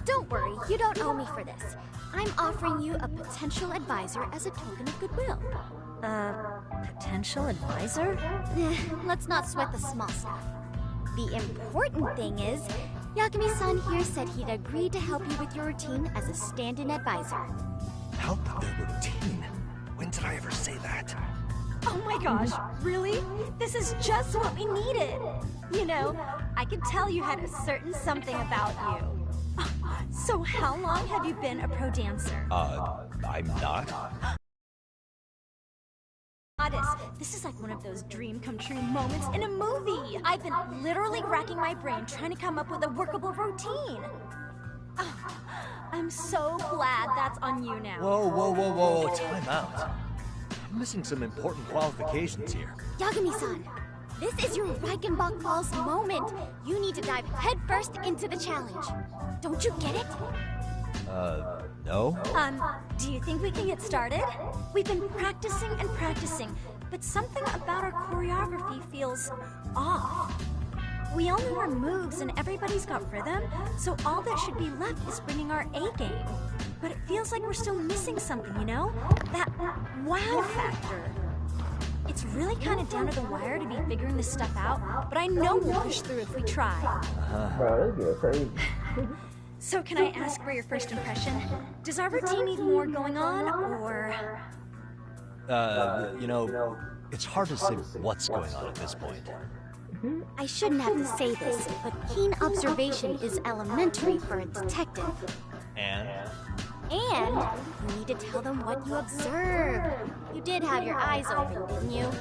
Don't worry, you don't owe me for this. I'm offering you a potential advisor as a token of goodwill. Potential advisor? Let's not sweat the small stuff. The important thing is, Yagami-san here said he'd agreed to help you with your routine as a stand-in advisor. Help with their routine? When did I ever say that? Oh my gosh, really? This is just what we needed! You know, I could tell you had a certain something about you. So how long have you been a pro dancer? I'm not. This is like one of those dream come true moments in a movie. I've been literally racking my brain trying to come up with a workable routine. I'm so glad that's on you now. Whoa, time out. I'm missing some important qualifications here. Yagami-san, this is your Reichenbach Falls moment. You need to dive headfirst into the challenge. Don't you get it? No? Do you think we can get started? We've been practicing and practicing, but something about our choreography feels off. We all know our moves and everybody's got rhythm, so all that should be left is bringing our A game. But it feels like we're still missing something, you know? That wow factor. It's really kind of down to the wire to be figuring this stuff out, but I know we'll push through if we try. Bro, this is crazy. So can I ask for your first impression? Does our routine need more going on, or...? You know, it's hard to say what's going on at this point. I shouldn't have to say this, but keen observation is elementary for a detective. And? And you need to tell them what you observed. You did have your eyes open, didn't you?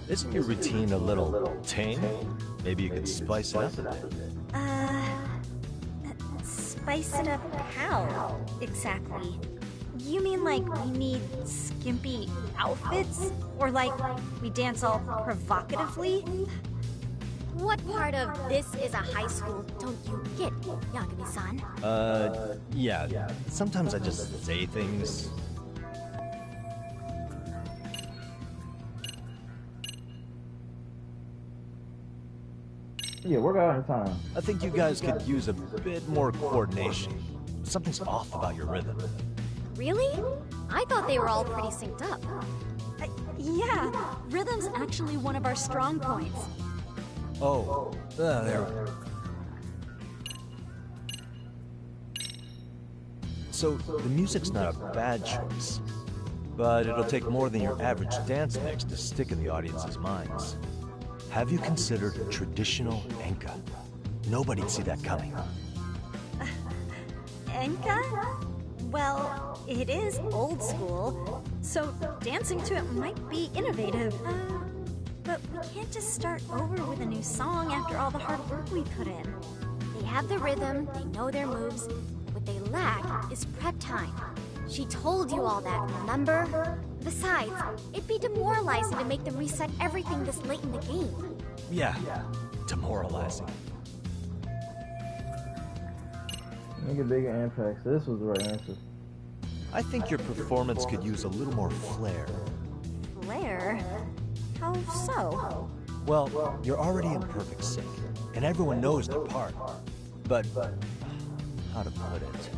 Isn't your routine a little tame? Maybe you could spice it up a bit. Spice it up how, exactly? You mean like we need skimpy outfits? Or like we dance all provocatively? What part of this is a high school don't you get, Yagami-san? Yeah. Sometimes I just say things. Yeah, we're out of time. I think you guys could use a bit more coordination. Something's off about your rhythm. Really? I thought they were all pretty synced up. Yeah, rhythm's actually one of our strong points. Oh, there we go. So, the music's not a bad choice, but it'll take more than your average dance mix to stick in the audience's minds. Have you considered traditional enka? Nobody'd see that coming. Enka? Well, it is old school, so dancing to it might be innovative. But we can't just start over with a new song after all the hard work we put in. They have the rhythm, they know their moves. What they lack is prep time. She told you all that, remember? Besides, it'd be demoralizing to make them reset everything this late in the game. Yeah, demoralizing. Make it bigger impact. So this was the right answer. I think your performance could use a little more flair. Flair? How so? Well, you're already in perfect sync, and everyone knows their part. But, how to put it?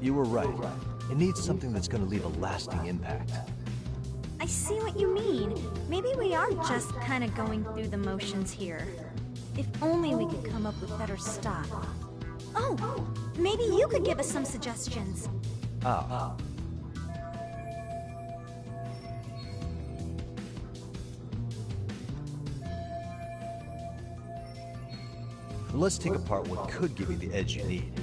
You were right. It needs something that's going to leave a lasting impact. I see what you mean. Maybe we are just kind of going through the motions here. If only we could come up with better stuff. Oh, maybe you could give us some suggestions. Ah. Let's take apart what could give you the edge you need.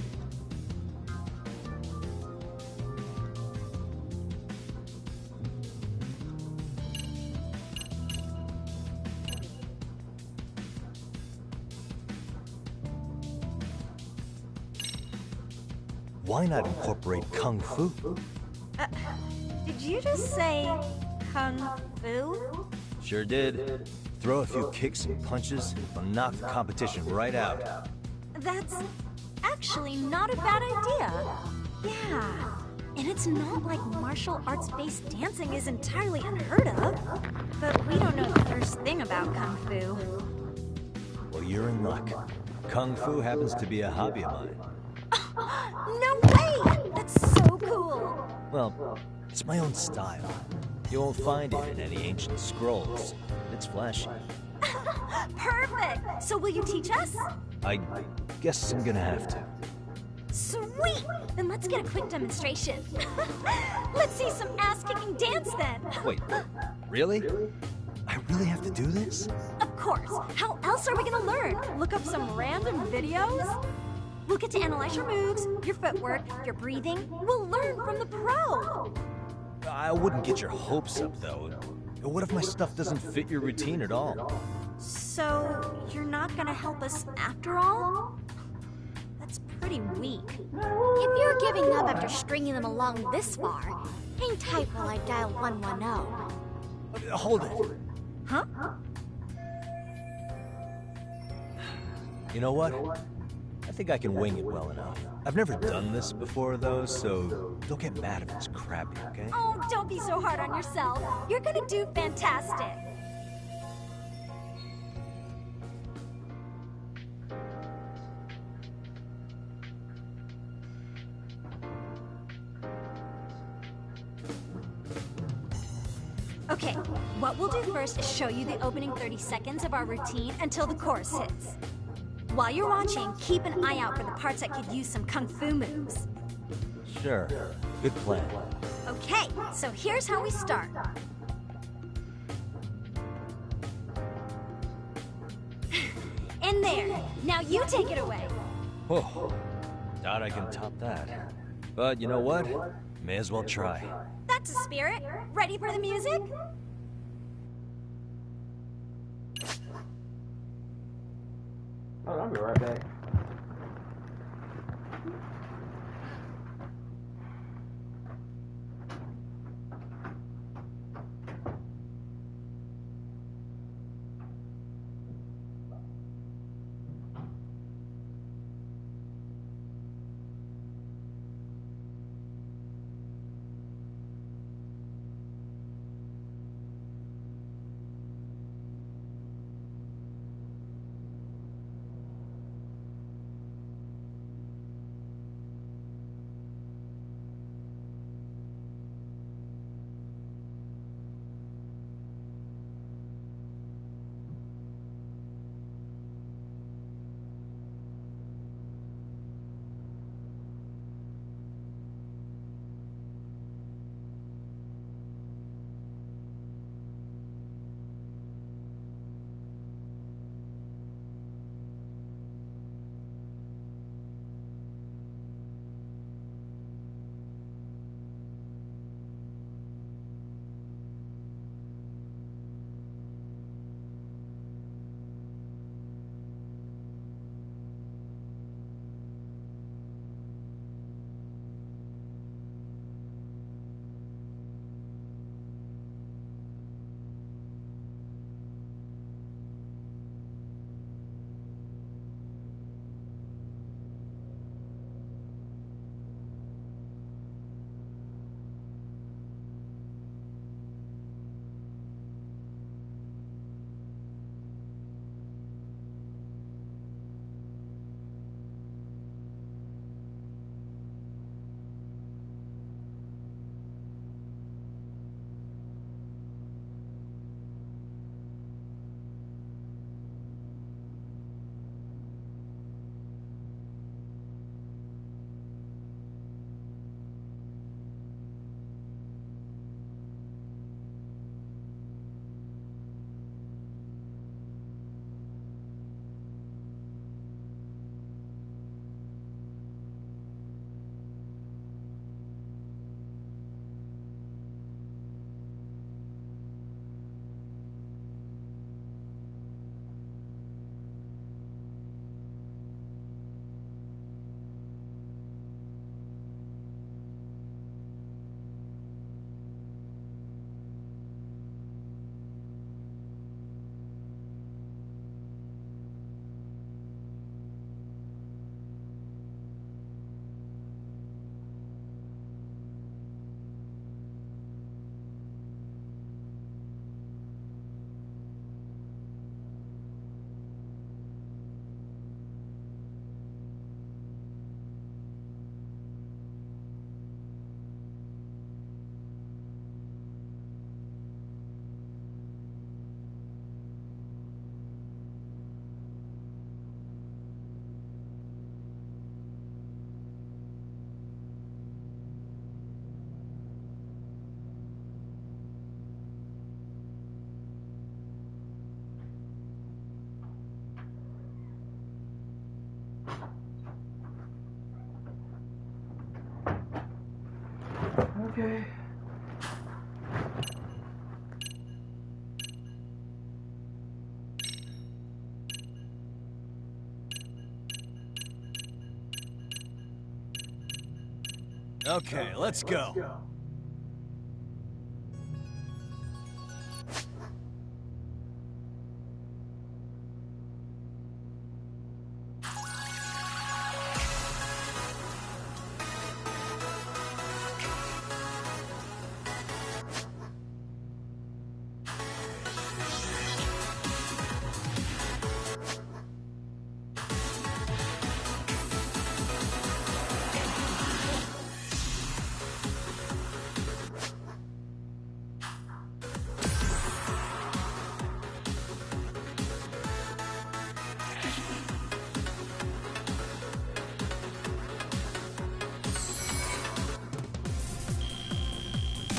Why not incorporate Kung Fu? Did you just say Kung Fu? Sure did. Throw a few kicks and punches, and knock the competition right out. That's actually not a bad idea. Yeah, and it's not like martial arts-based dancing is entirely unheard of. But we don't know the first thing about Kung Fu. Well, you're in luck. Kung Fu happens to be a hobby of mine. No way! That's so cool! Well, it's my own style. You won't find it in any ancient scrolls. It's flashy. Perfect! So will you teach us? I guess I'm gonna have to. Sweet! Then let's get a quick demonstration. Let's see some ass-kicking dance then. Wait, really? I really have to do this? Of course. How else are we gonna learn? Look up some random videos? We'll get to analyze your moves, your footwork, your breathing. We'll learn from the pro. I wouldn't get your hopes up, though. What if my stuff doesn't fit your routine at all? So, you're not gonna help us after all? That's pretty weak. If you're giving up after stringing them along this far, hang tight while I dial 110. Hold it. Huh? You know what? I think I can wing it well enough. I've never done this before, though, so don't get mad if it's crappy, okay? Oh, don't be so hard on yourself. You're gonna do fantastic. Okay, what we'll do first is show you the opening 30 seconds of our routine until the chorus hits. While you're watching, keep an eye out for the parts that could use some kung fu moves. Sure. Good plan. Okay, so here's how we start. In there. Now you take it away. Whoa. Doubt I can top that. But you know what? May as well try. That's a spirit. Ready for the music? Oh, I'll be right back. Okay. Okay, let's go.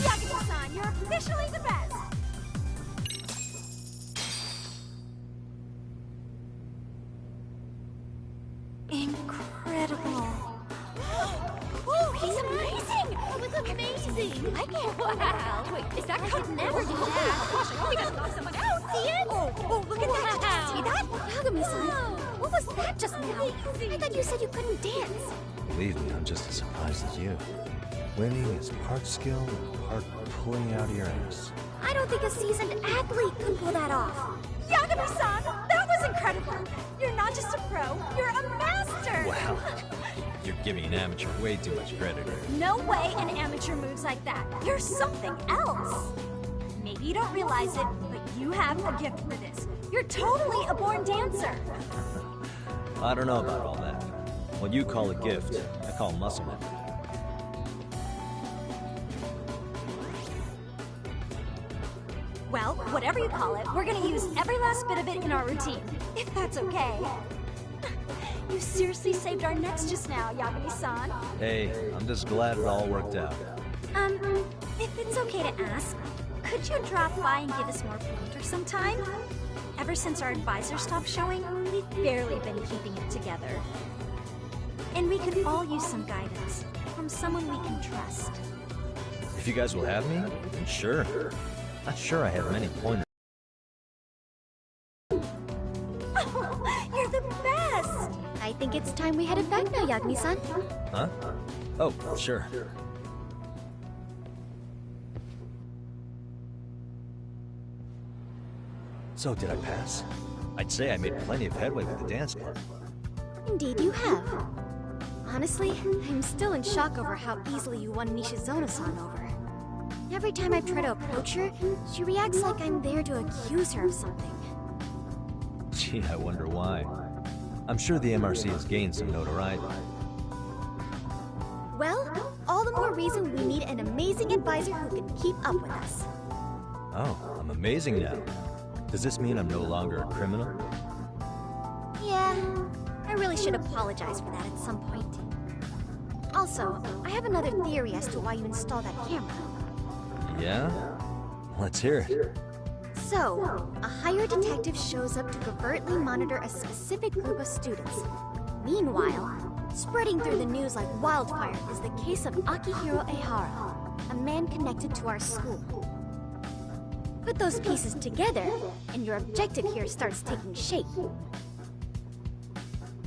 Yagami-san, you're officially the best! Incredible. Oh, he's amazing! It was amazing! I can't. Wow! Wait, is that could never do that? Gosh, I hope he doesn't knock someone out! See it? Oh, look at that! Did you see that? Yagami-san, what was that just now? I thought you said you couldn't dance. Believe me, I'm just as surprised as you. Winning is part skill and part pulling out of your ass. I don't think a seasoned athlete could pull that off. Yagami-san, that was incredible! You're not just a pro, you're a master! Wow. You're giving an amateur way too much credit here. No way an amateur moves like that. You're something else. Maybe you don't realize it, but you have a gift for this. You're totally a born dancer. I don't know about all that. What you call a gift, I call muscle memory. Well, whatever you call it, we're gonna use every last bit of it in our routine, if that's okay. You seriously saved our necks just now, Yagami-san. Hey, I'm just glad it all worked out. If it's okay to ask, could you drop by and give us more pointers sometime? Ever since our advisor stopped showing, we've barely been keeping it together. And we could all use some guidance from someone we can trust. If you guys will have me, then sure. Not sure I have many pointers. Oh, you're the best! I think it's time we headed back now, Yagami-san. Huh? Oh, sure. So, did I pass? I'd say I made plenty of headway with the dance club. Indeed you have. Honestly, I'm still in shock over how easily you won Nishizono-san over. Every time I try to approach her, she reacts like I'm there to accuse her of something. Gee, I wonder why. I'm sure the MRC has gained some notoriety. Well, all the more reason we need an amazing advisor who can keep up with us. Oh, I'm amazing now. Does this mean I'm no longer a criminal? Yeah, I really should apologize for that at some point. Also, I have another theory as to why you installed that camera. Yeah? Let's hear it. So, a hired detective shows up to covertly monitor a specific group of students. Meanwhile, spreading through the news like wildfire is the case of Akihiro Ehara, a man connected to our school. Put those pieces together, and your objective here starts taking shape.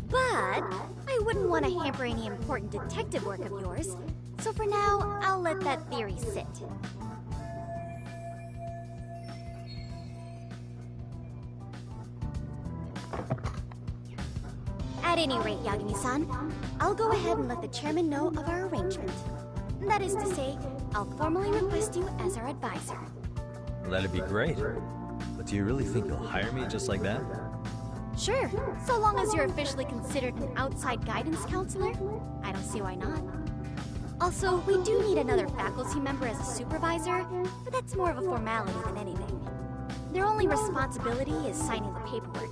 But I wouldn't want to hamper any important detective work of yours, so for now, I'll let that theory sit. At any rate, Yagami-san, I'll go ahead and let the chairman know of our arrangement. That is to say, I'll formally request you as our advisor. Well, that'd be great. But do you really think you'll hire me just like that? Sure, so long as you're officially considered an outside guidance counselor, I don't see why not. Also, we do need another faculty member as a supervisor, but that's more of a formality than anything. Their only responsibility is signing the paperwork.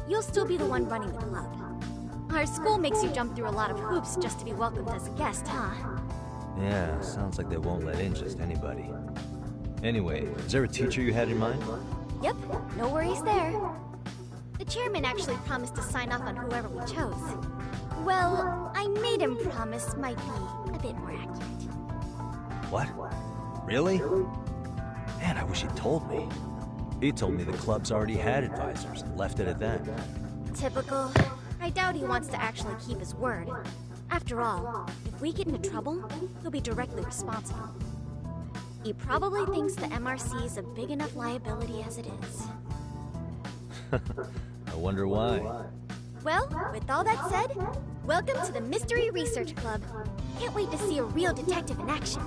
You'll still be the one running the club. Our school makes you jump through a lot of hoops just to be welcomed as a guest, huh? Yeah, sounds like they won't let in just anybody. Anyway, is there a teacher you had in mind? Yep, no worries there. The chairman actually promised to sign off on whoever we chose. Well, I made him promise might be a bit more accurate. What? Really? Man, I wish he'd told me. He told me the club's already had advisors and left it at that. Typical. I doubt he wants to actually keep his word. After all, if we get into trouble, he'll be directly responsible. He probably thinks the MRC is a big enough liability as it is. I wonder why. Well, with all that said, welcome to the Mystery Research Club. Can't wait to see a real detective in action.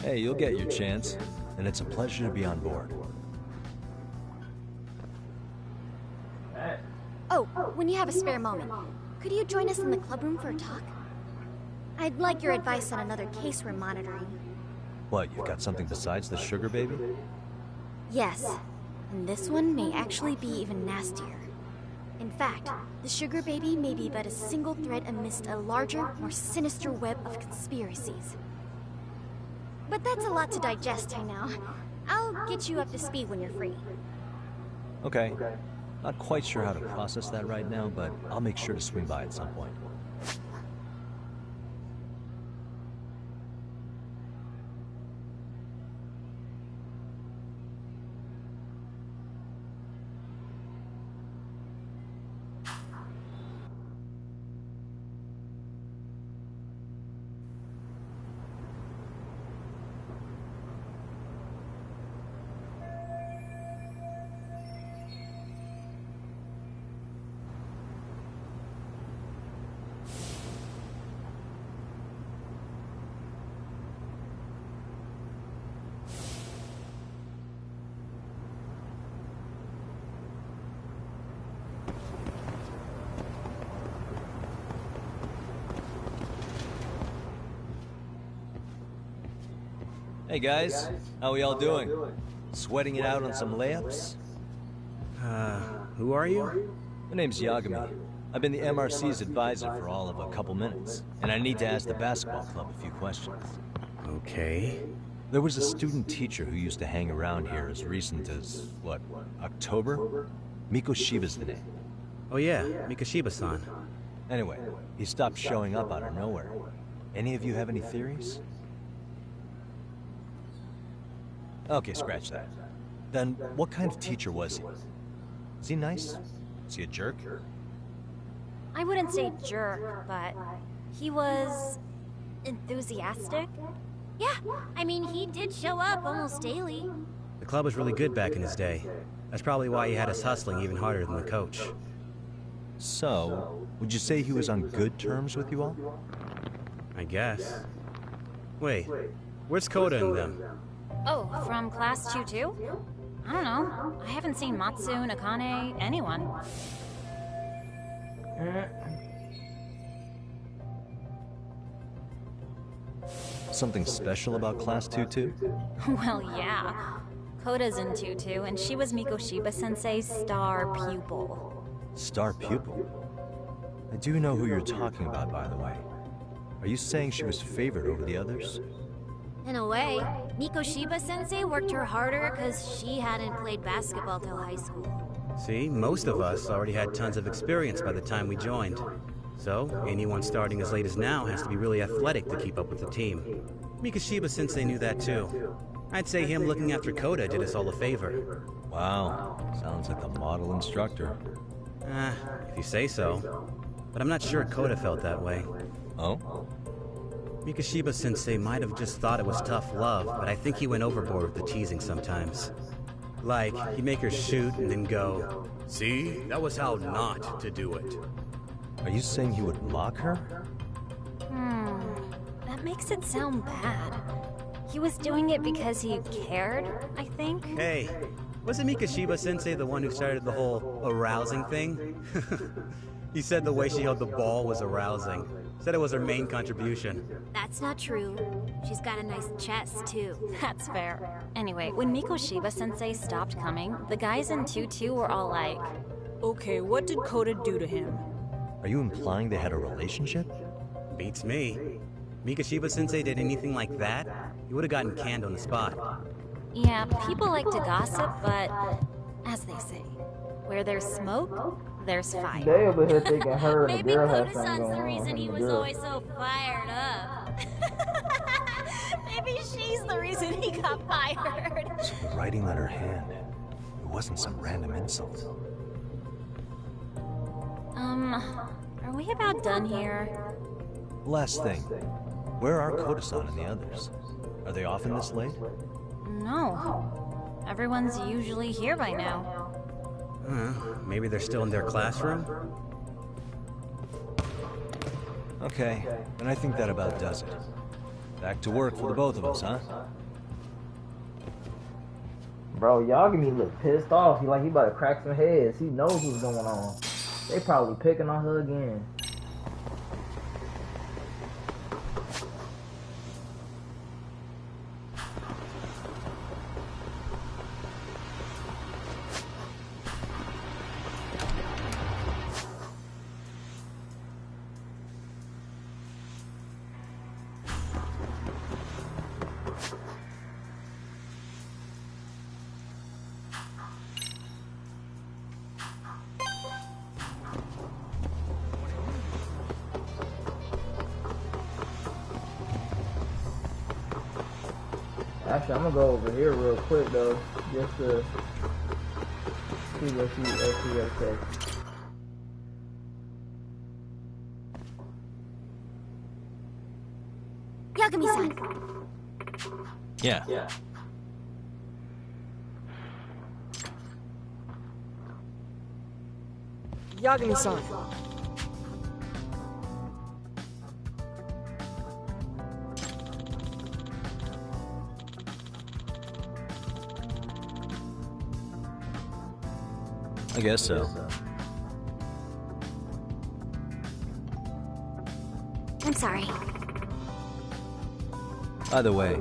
Hey, you'll get your chance, and it's a pleasure to be on board. Oh, when you have a spare moment, could you join us in the club room for a talk? I'd like your advice on another case we're monitoring. What, you've got something besides the sugar baby? Yes, and this one may actually be even nastier. In fact, the sugar baby may be but a single thread amidst a larger, more sinister web of conspiracies. But that's a lot to digest, I know. I'll get you up to speed when you're free. Okay. Not quite sure how to process that right now, but I'll make sure to swing by at some point. Hey guys, how we all doing? Sweating it out on some layups? Who are you? My name's Yagami. I've been the MRC's advisor for all of a couple minutes, and I need to ask the basketball club a few questions. Okay. There was a student teacher who used to hang around here as recent as, what, October? Mikoshiba's the name. Oh yeah, Mikoshiba-san. Anyway, he stopped showing up out of nowhere. Any of you have any theories? Okay, scratch that. Then, what kind of teacher was he? Is he nice? Is he a jerk? I wouldn't say jerk, but he was enthusiastic. Yeah, I mean, he did show up almost daily. The club was really good back in his day. That's probably why he had us hustling even harder than the coach. So, would you say he was on good terms with you all? I guess. Wait, where's Koda and them? Oh, from class 2-2? I don't know. I haven't seen Matsu, Nakane, anyone. Something special about class 2-2? Well, yeah. Koda's in 2-2, and she was Mikoshiba-sensei's star pupil. Star pupil? I do know who you're talking about, by the way. Are you saying she was favored over the others? In a way, Mikoshiba-sensei worked her harder because she hadn't played basketball till high school. See, most of us already had tons of experience by the time we joined. So, anyone starting as late as now has to be really athletic to keep up with the team. Mikoshiba-sensei knew that too. I'd say him looking after Koda did us all a favor. Wow, sounds like a model instructor. If you say so. But I'm not sure Koda felt that way. Oh? Mikoshiba-sensei might have just thought it was tough love, but I think he went overboard with the teasing sometimes. Like, he'd make her shoot and then go, "See, that was how not to do it." Are you saying he would mock her? That makes it sound bad. He was doing it because he cared, I think. Hey, wasn't Mikoshiba-sensei the one who started the whole arousing thing? He said the way she held the ball was arousing. Said it was her main contribution. That's not true. She's got a nice chest, too. That's fair. Anyway, when Mikoshiba-sensei stopped coming, the guys in 2-2 were all like, "Okay, what did Koda do to him?" Are you implying they had a relationship? Beats me. Mikoshiba-sensei did anything like that, he would have gotten canned on the spot. Yeah, people like to gossip, but as they say, where there's smoke, there's fire. They over here thinking her and the girl has something Koda-san's going the on. reason he was always so fired up. maybe she's the reason he got fired. So the writing on her hand, it wasn't some random insult. Are we about done here? Last thing, where are Koda-san and the others? Are they often this late? No. Everyone's usually here by now. Maybe they're still in their classroom? Okay, then I think that about does it. Back to work for the both of us, huh? Bro, Yagami look pissed off. He like he about to crack some heads. He knows what's going on. They probably picking on her again. Actually, I'm gonna go over here real quick though, just to see what she has to say. Yagami-san. Yeah. Yagami-san. I guess so. I'm sorry. Either way,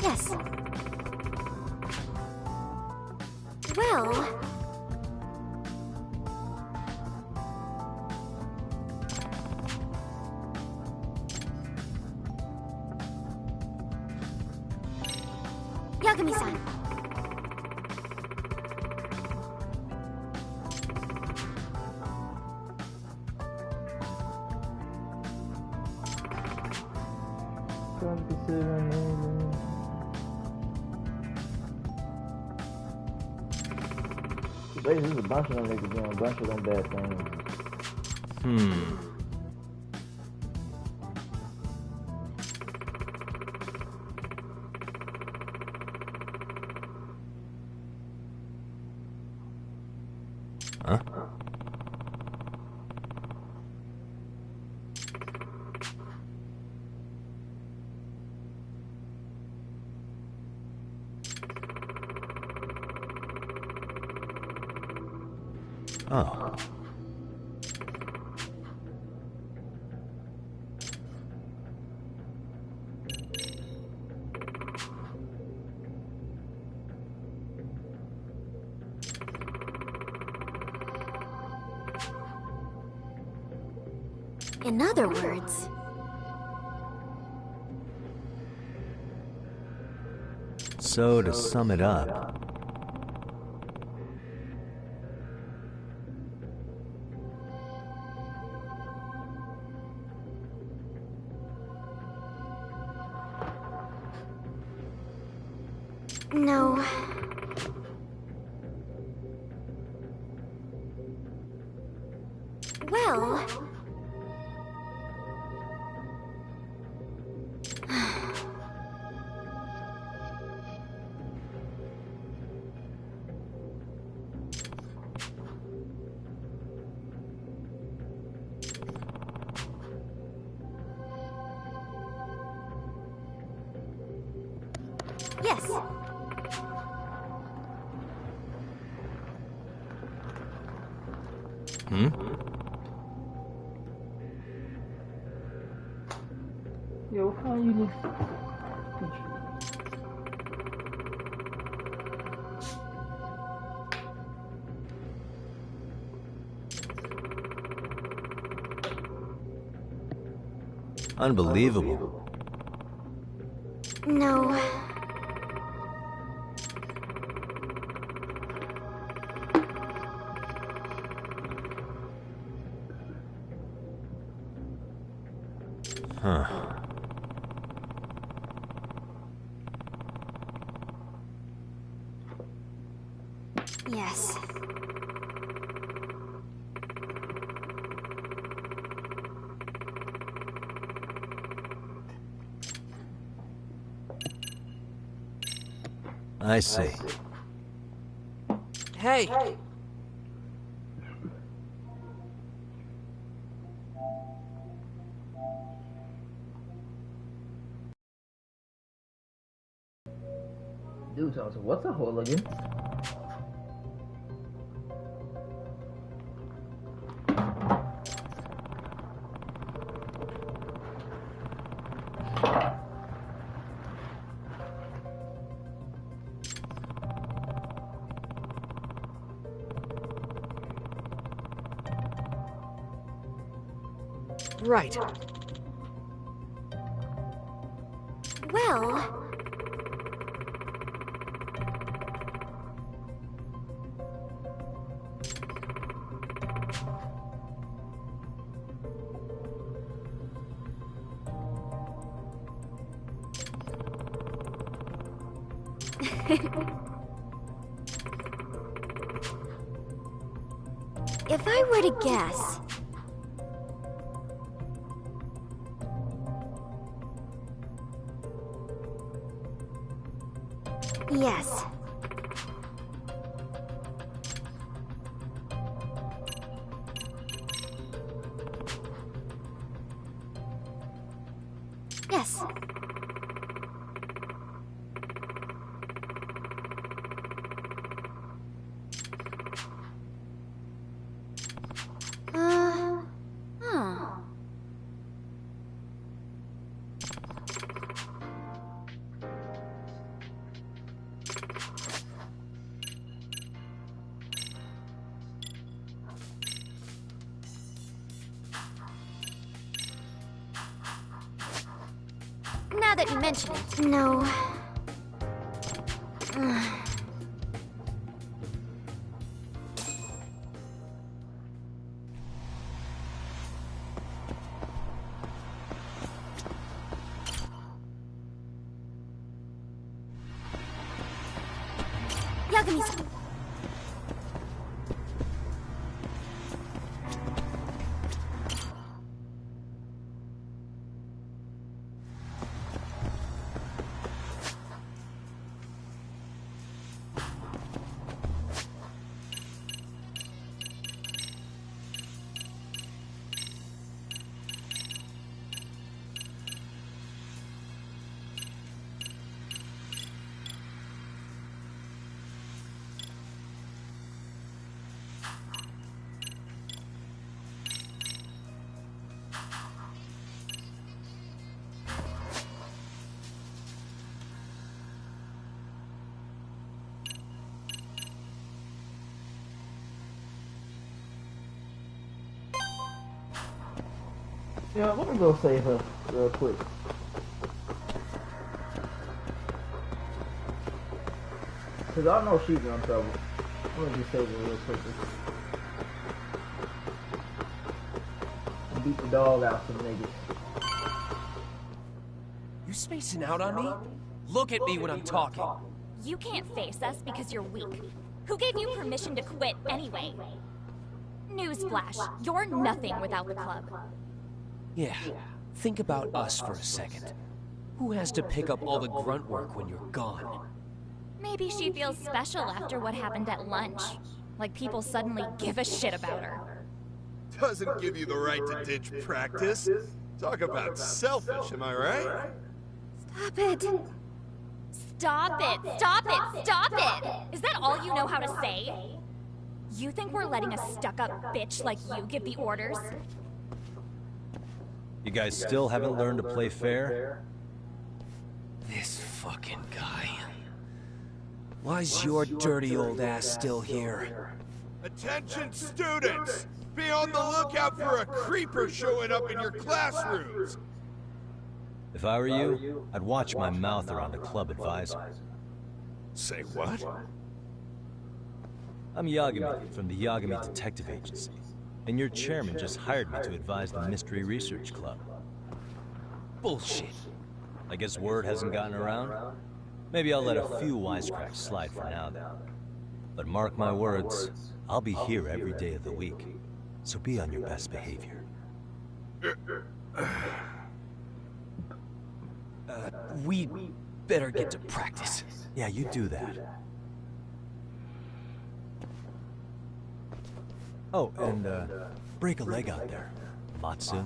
Yes. Well... Yagami-san. There's a bunch of them niggas doing a bunch of them bad things. Huh? Oh. In other words... So to sum it up, No. Well... Yes. Yo, what kind of unique... unbelievable. No. Huh. Yes. I see. Hey! Dude tells her, what's a hooligan? Right. Well... If I were to guess... Yes. Yes. Huh. Now that you mention it. No. Yagami-san. Yeah, let me go save her real quick. Cause I know she's in trouble. Let me just save her real quick. Beat the dog out some niggas. You spacing out on me? Look at me when I'm talking. You can't face us because you're weak. Who gave you permission to quit anyway? Newsflash, you're nothing without the club. Yeah, think about us for a second. Who has to pick up all the grunt work when you're gone? Maybe she feels special after what happened at lunch. Like people suddenly give a shit about her. Doesn't give you the right to ditch practice. Talk about selfish, am I right? Stop it. Stop it! Stop it! Stop it! Is that all you know how to say? You think we're letting a stuck-up bitch like you give the orders? You guys still haven't learned to play fair? This fucking guy. Why's your dirty old ass still here? Attention students! Be on the lookout for a creeper showing up in your classrooms! If I were you, I'd watch my mouth around a club advisor. Say what? I'm Yagami from the Yagami Detective Agency, and your chairman just hired me to advise the Mystery Research Club. Bullshit. I guess word hasn't gotten around? Maybe I'll let a few wisecracks slide for now, then. But mark my words, I'll be here every day of the week. So be on your best behavior. We better get to practice. Yeah, you do that. Oh, and break a leg out there, Matsu.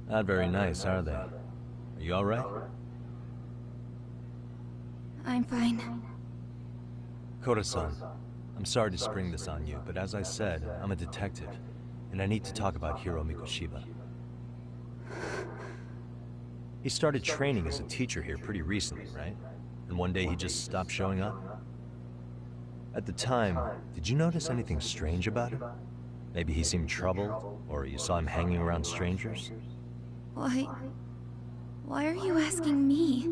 Not very nice, are they? Are you all right? I'm fine. Koda-san, I'm sorry to spring this on you, but as I said, I'm a detective, and I need to talk about Hiro Mikoshiba. He started training as a teacher here pretty recently, right? And one day he just stopped showing up? At the time, did you notice anything strange about him? Maybe he seemed troubled, or you saw him hanging around strangers? Why are you asking me?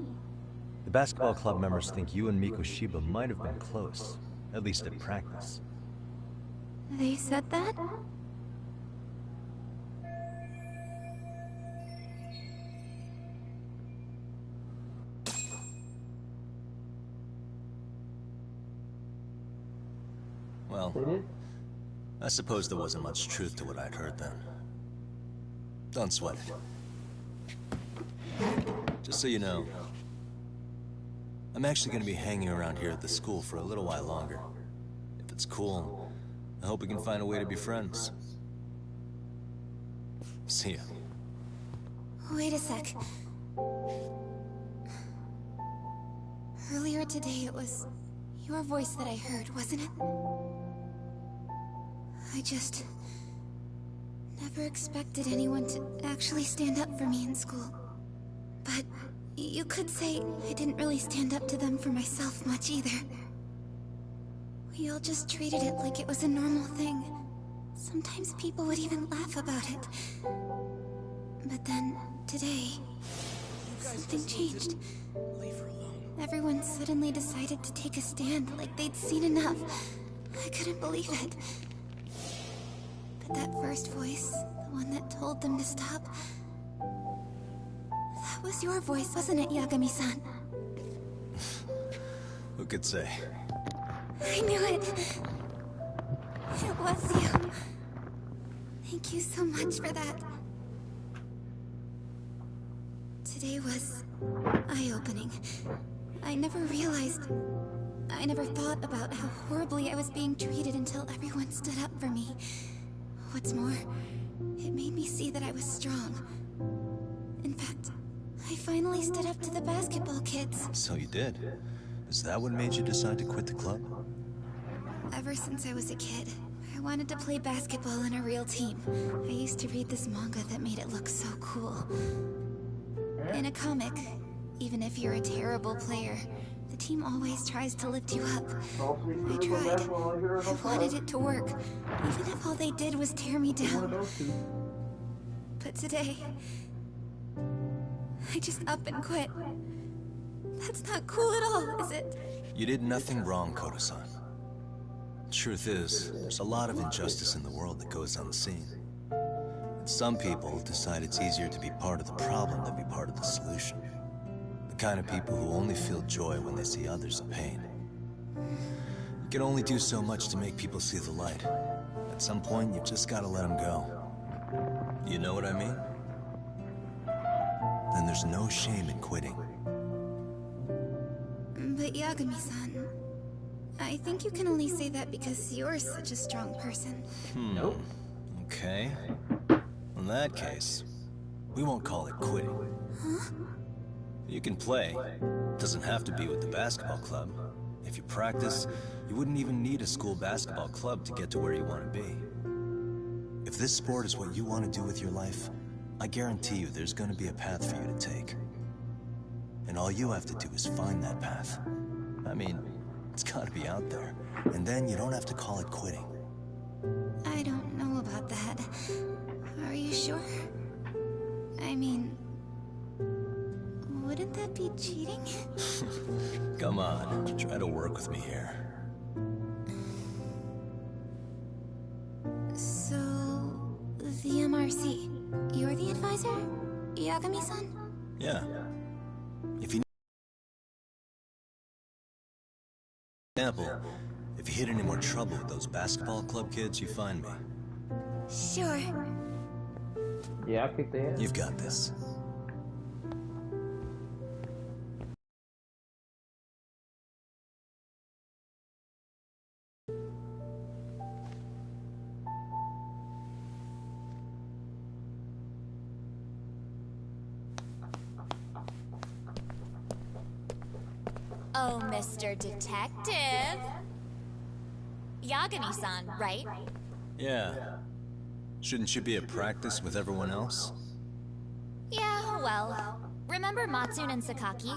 The basketball club members think you and Mikoshiba might have been close, at least at practice. They said that? Well, I suppose there wasn't much truth to what I'd heard then. Don't sweat it. Just so you know, I'm actually going to be hanging around here at the school for a little while longer. If it's cool, I hope we can find a way to be friends. See ya. Wait a sec. Earlier today, it was your voice that I heard, wasn't it? I just never expected anyone to actually stand up for me in school. But you could say I didn't really stand up to them for myself much either. We all just treated it like it was a normal thing. Sometimes people would even laugh about it. But then, today, something changed. Everyone suddenly decided to take a stand like they'd seen enough. I couldn't believe it. But that first voice, the one that told them to stop, that was your voice, wasn't it, Yagami-san? Who could say? I knew it. It was you. Thank you so much for that. Today was eye-opening. I never thought about how horribly I was being treated until everyone stood up for me. What's more, it made me see that I was strong. In fact, I finally stood up to the basketball kids. So you did. Is that what made you decide to quit the club? Ever since I was a kid, I wanted to play basketball in a real team. I used to read this manga that made it look so cool. In a comic, even if you're a terrible player, the team always tries to lift you up. I tried. I wanted it to work, even if all they did was tear me down. But today, I just up and quit. That's not cool at all, is it? You did nothing wrong, Koda-san. Truth is, there's a lot of injustice in the world that goes unseen. And some people decide it's easier to be part of the problem than be part of the solution. The kind of people who only feel joy when they see others in pain. You can only do so much to make people see the light. At some point, you just gotta let them go. You know what I mean? Then there's no shame in quitting. But Yagami-san, I think you can only say that because you're such a strong person. Nope. Okay. In that case, we won't call it quitting. Huh? You can play. Doesn't have to be with the basketball club. If you practice, you wouldn't even need a school basketball club to get to where you want to be. If this sport is what you want to do with your life, I guarantee you there's going to be a path for you to take. And all you have to do is find that path. I mean, it's got to be out there. And then you don't have to call it quitting. I don't know about that. Are you sure? I mean, wouldn't that be cheating? Come on, try to work with me here. So, the MRC, you're the advisor? Yagami-san? Yeah. If you example, if you hit any more trouble with those basketball club kids, you find me. Sure. Yeah, I kicked their ass. You've got this. Oh, Mr. Detective. Yagami-san, right? Yeah. Shouldn't you be at practice with everyone else? Yeah, well, remember Matsune and Sakaki?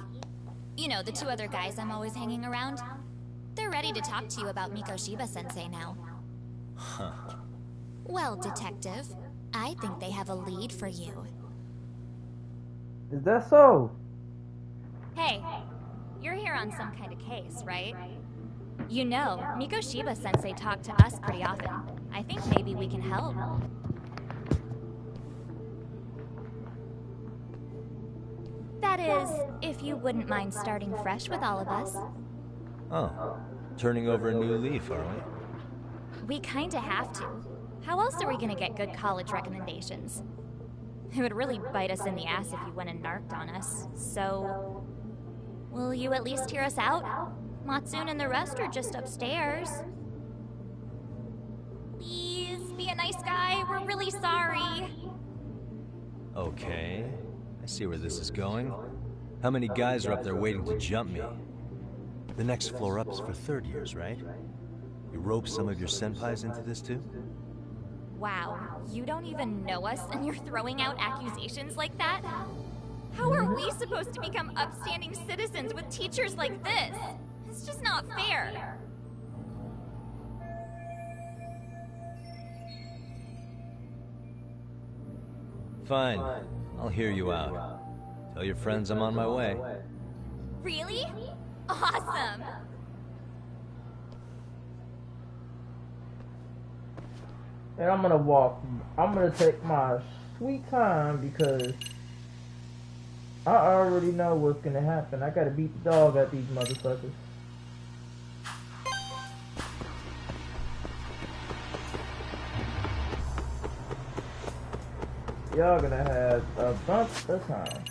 You know, the two other guys I'm always hanging around? They're ready to talk to you about Mikoshiba-sensei now. Huh. Well, Detective, I think they have a lead for you. Is that so? Hey, you're here on some kind of case, right? You know, Mikoshiba-sensei talked to us pretty often. I think maybe we can help. That is, if you wouldn't mind starting fresh with all of us. Oh. Turning over a new leaf, are we? We kinda have to. How else are we gonna get good college recommendations? It would really bite us in the ass if you went and narked on us, so... Will you at least hear us out? Matsune and the rest are just upstairs. Please, be a nice guy, we're really sorry. Okay. I see where this is going. How many guys are up there waiting to jump me? The next floor up is for third years, right? You rope some of your senpais into this too? Wow, you don't even know us and you're throwing out accusations like that? How are we supposed to become upstanding citizens with teachers like this? It's just not fair. Fine. I'll hear you out. Tell your friends I'm on my way. Really? Awesome! And I'm gonna walk. I'm gonna take my sweet time because I already know what's gonna happen. I gotta beat the dog at these motherfuckers. Y'all gonna have a bunch of time.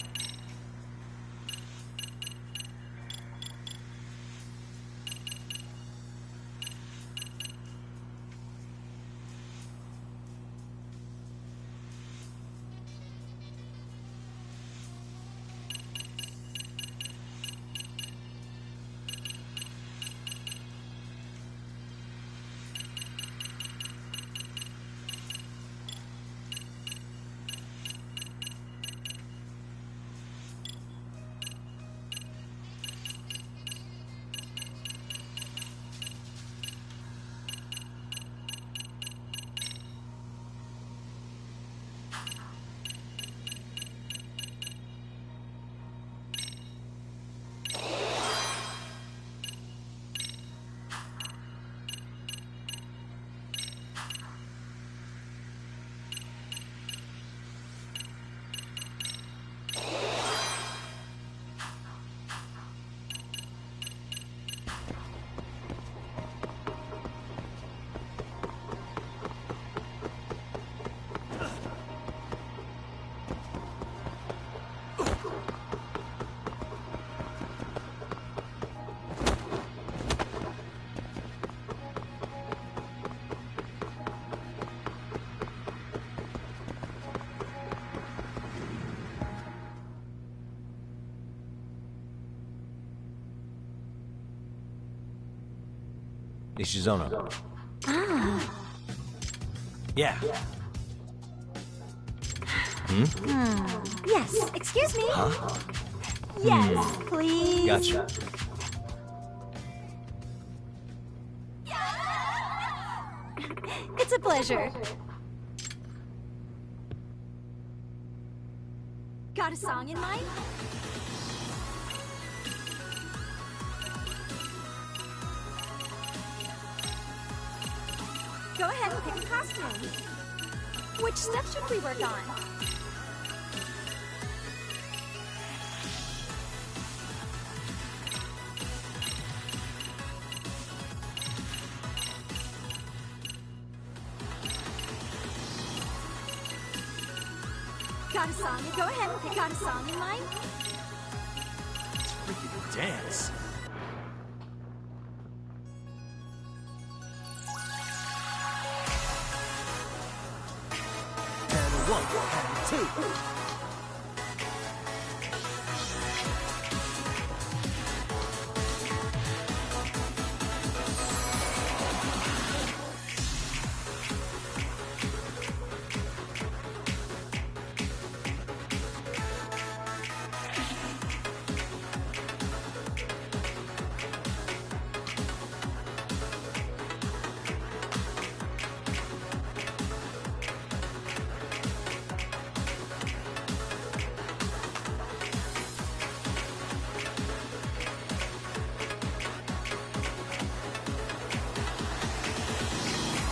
Ishizono. Ah. Yeah. Yes, excuse me. Huh? Yes, please. Gotcha. It's a pleasure. Got a song in mind? Go ahead and pick a costume. Which step should we work on? got a song. Go ahead. You got a song in mind? Freaking dance. And 1 and 2.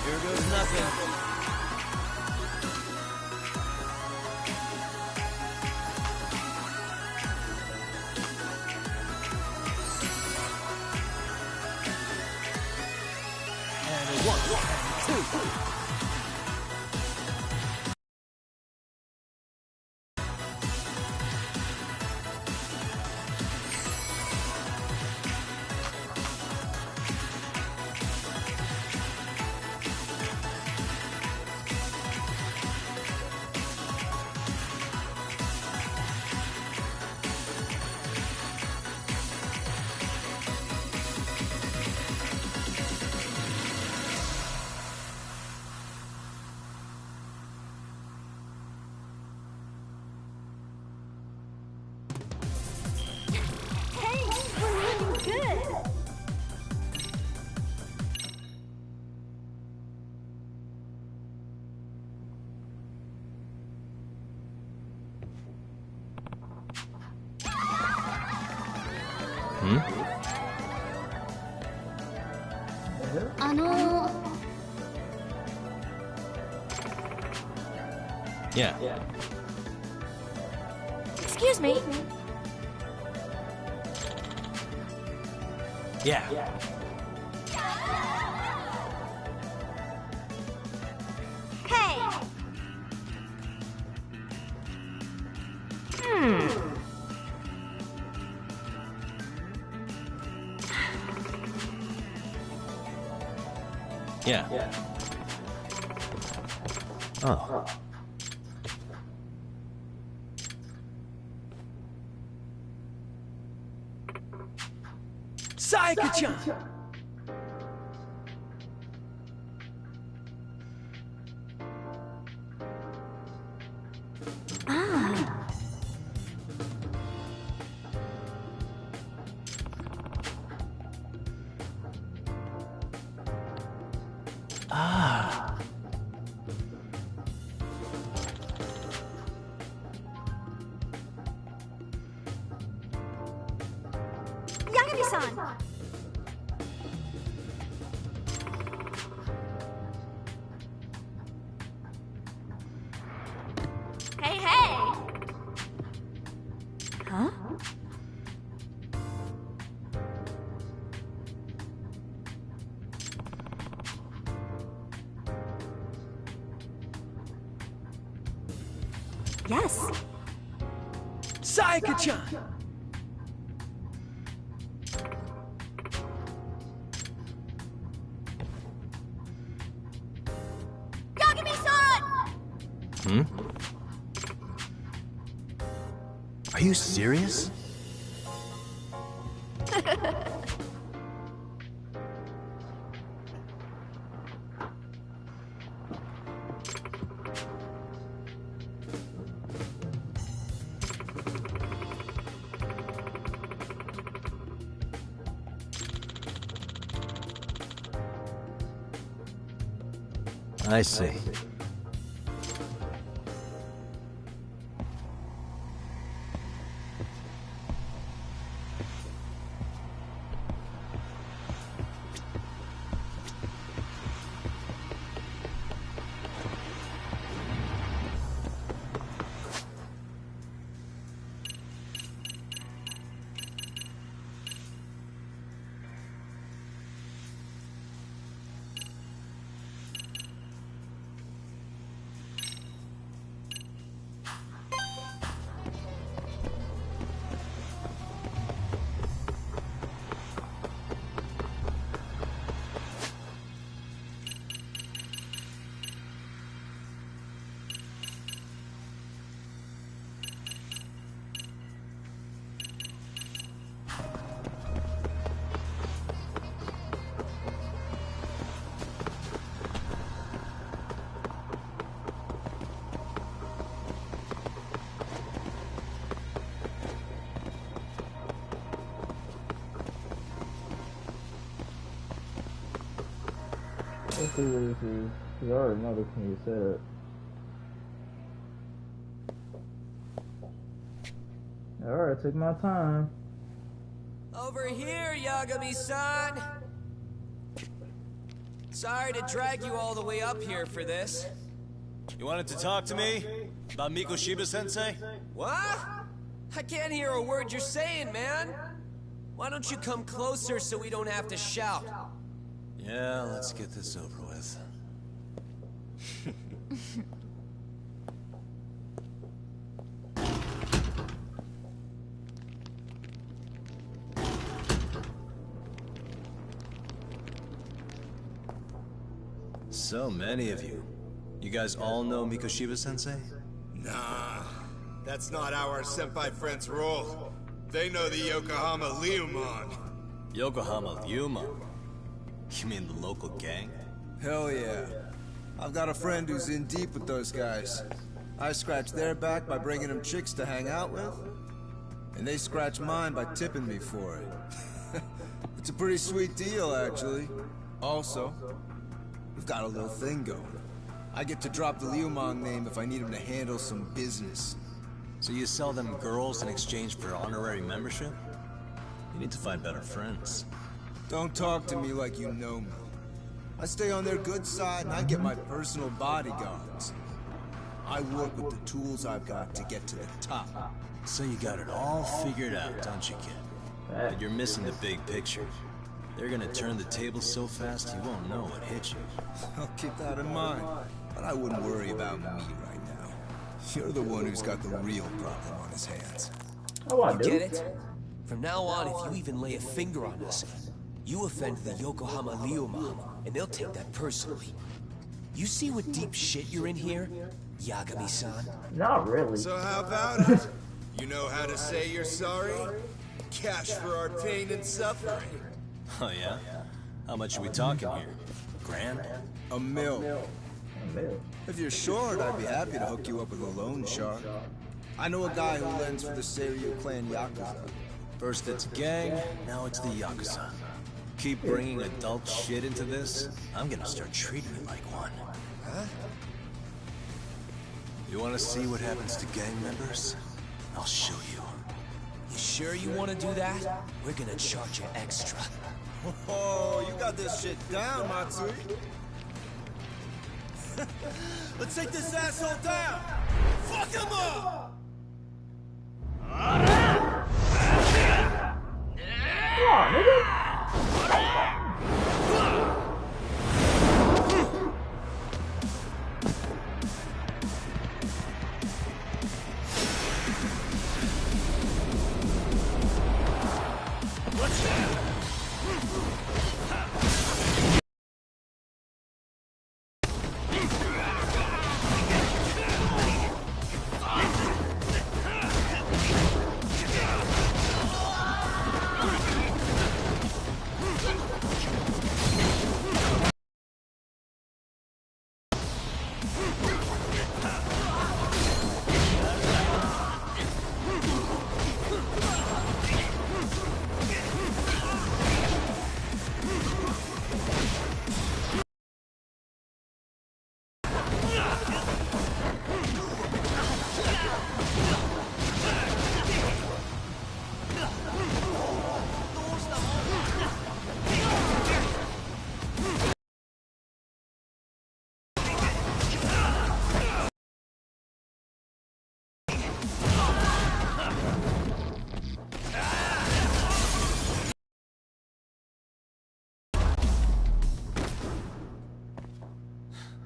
Here goes nothing. And 1 and 2. Thanks, we're looking good. Yeah. Excuse me. Yeah. Hey. Yeah. Oh. Saika-chan! Ah. Yagami-san! Hey, hey! Huh? Yes. Saika-chan! Yagami-san! Are you serious? I see. see what this is. Cause I already know this can get set up. Alright, took my time. Over here, Yagami-san! Sorry to drag you all the way up here for this. You wanted to talk to me? About Mikoshiba-sensei? What? I can't hear a word you're saying, man! Why don't you come closer so we don't have to shout? Yeah, let's get this over with. So many of you. You guys all know Mikoshiba-sensei? Nah, that's not how our senpai friends roll. They know the Yokohama Leomon. Yokohama Leomon? You mean the local gang? Hell yeah. I've got a friend who's in deep with those guys. I scratch their back by bringing them chicks to hang out with, and they scratch mine by tipping me for it. It's a pretty sweet deal, actually. Also, we've got a little thing going. I get to drop the Leomon name if I need him to handle some business. So you sell them girls in exchange for honorary membership? You need to find better friends. Don't talk to me like you know me. I stay on their good side and I get my personal bodyguards. I work with the tools I've got to get to the top. So you got it all figured out, don't you, kid? But you're missing the big picture. They're gonna turn the table so fast you won't know what hit you. I'll keep that in mind, but I wouldn't worry about me right now. You're the one who's got the real problem on his hands. Oh, I You do. get it? From now on, if you even lay a finger on us, you offend the Yokohama Leomon, and they'll take that personally. You see what deep shit you're in here, Yagami-san? Not really. So how about it? You know how to say you're sorry? Cash for our pain and suffering. Oh yeah? How much are we talking here? Grand? A mil. If you're short, I'd be happy to hook you up with a loan shark. I know a guy who lends for the Seiryu clan Yakuza. First it's a gang, now it's the Yakuza. Keep bringing adult shit into this, I'm gonna start treating you like one. Huh? You wanna see what happens to gang members? I'll show you. You sure you want to do that? We're gonna charge you extra. Oh, you got this shit down, Matsui. Let's take this asshole down! Fuck him up! Come on, nigga.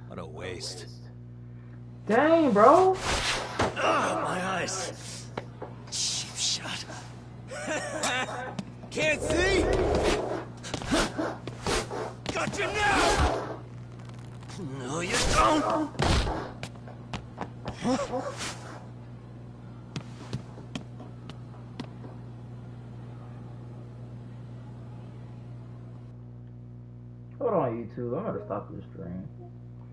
What a waste. Dang, bro. My eyes. Cheap shot. Can't see? Got you now! No, you don't. Hold on, YouTube. I'm gonna stop this stream.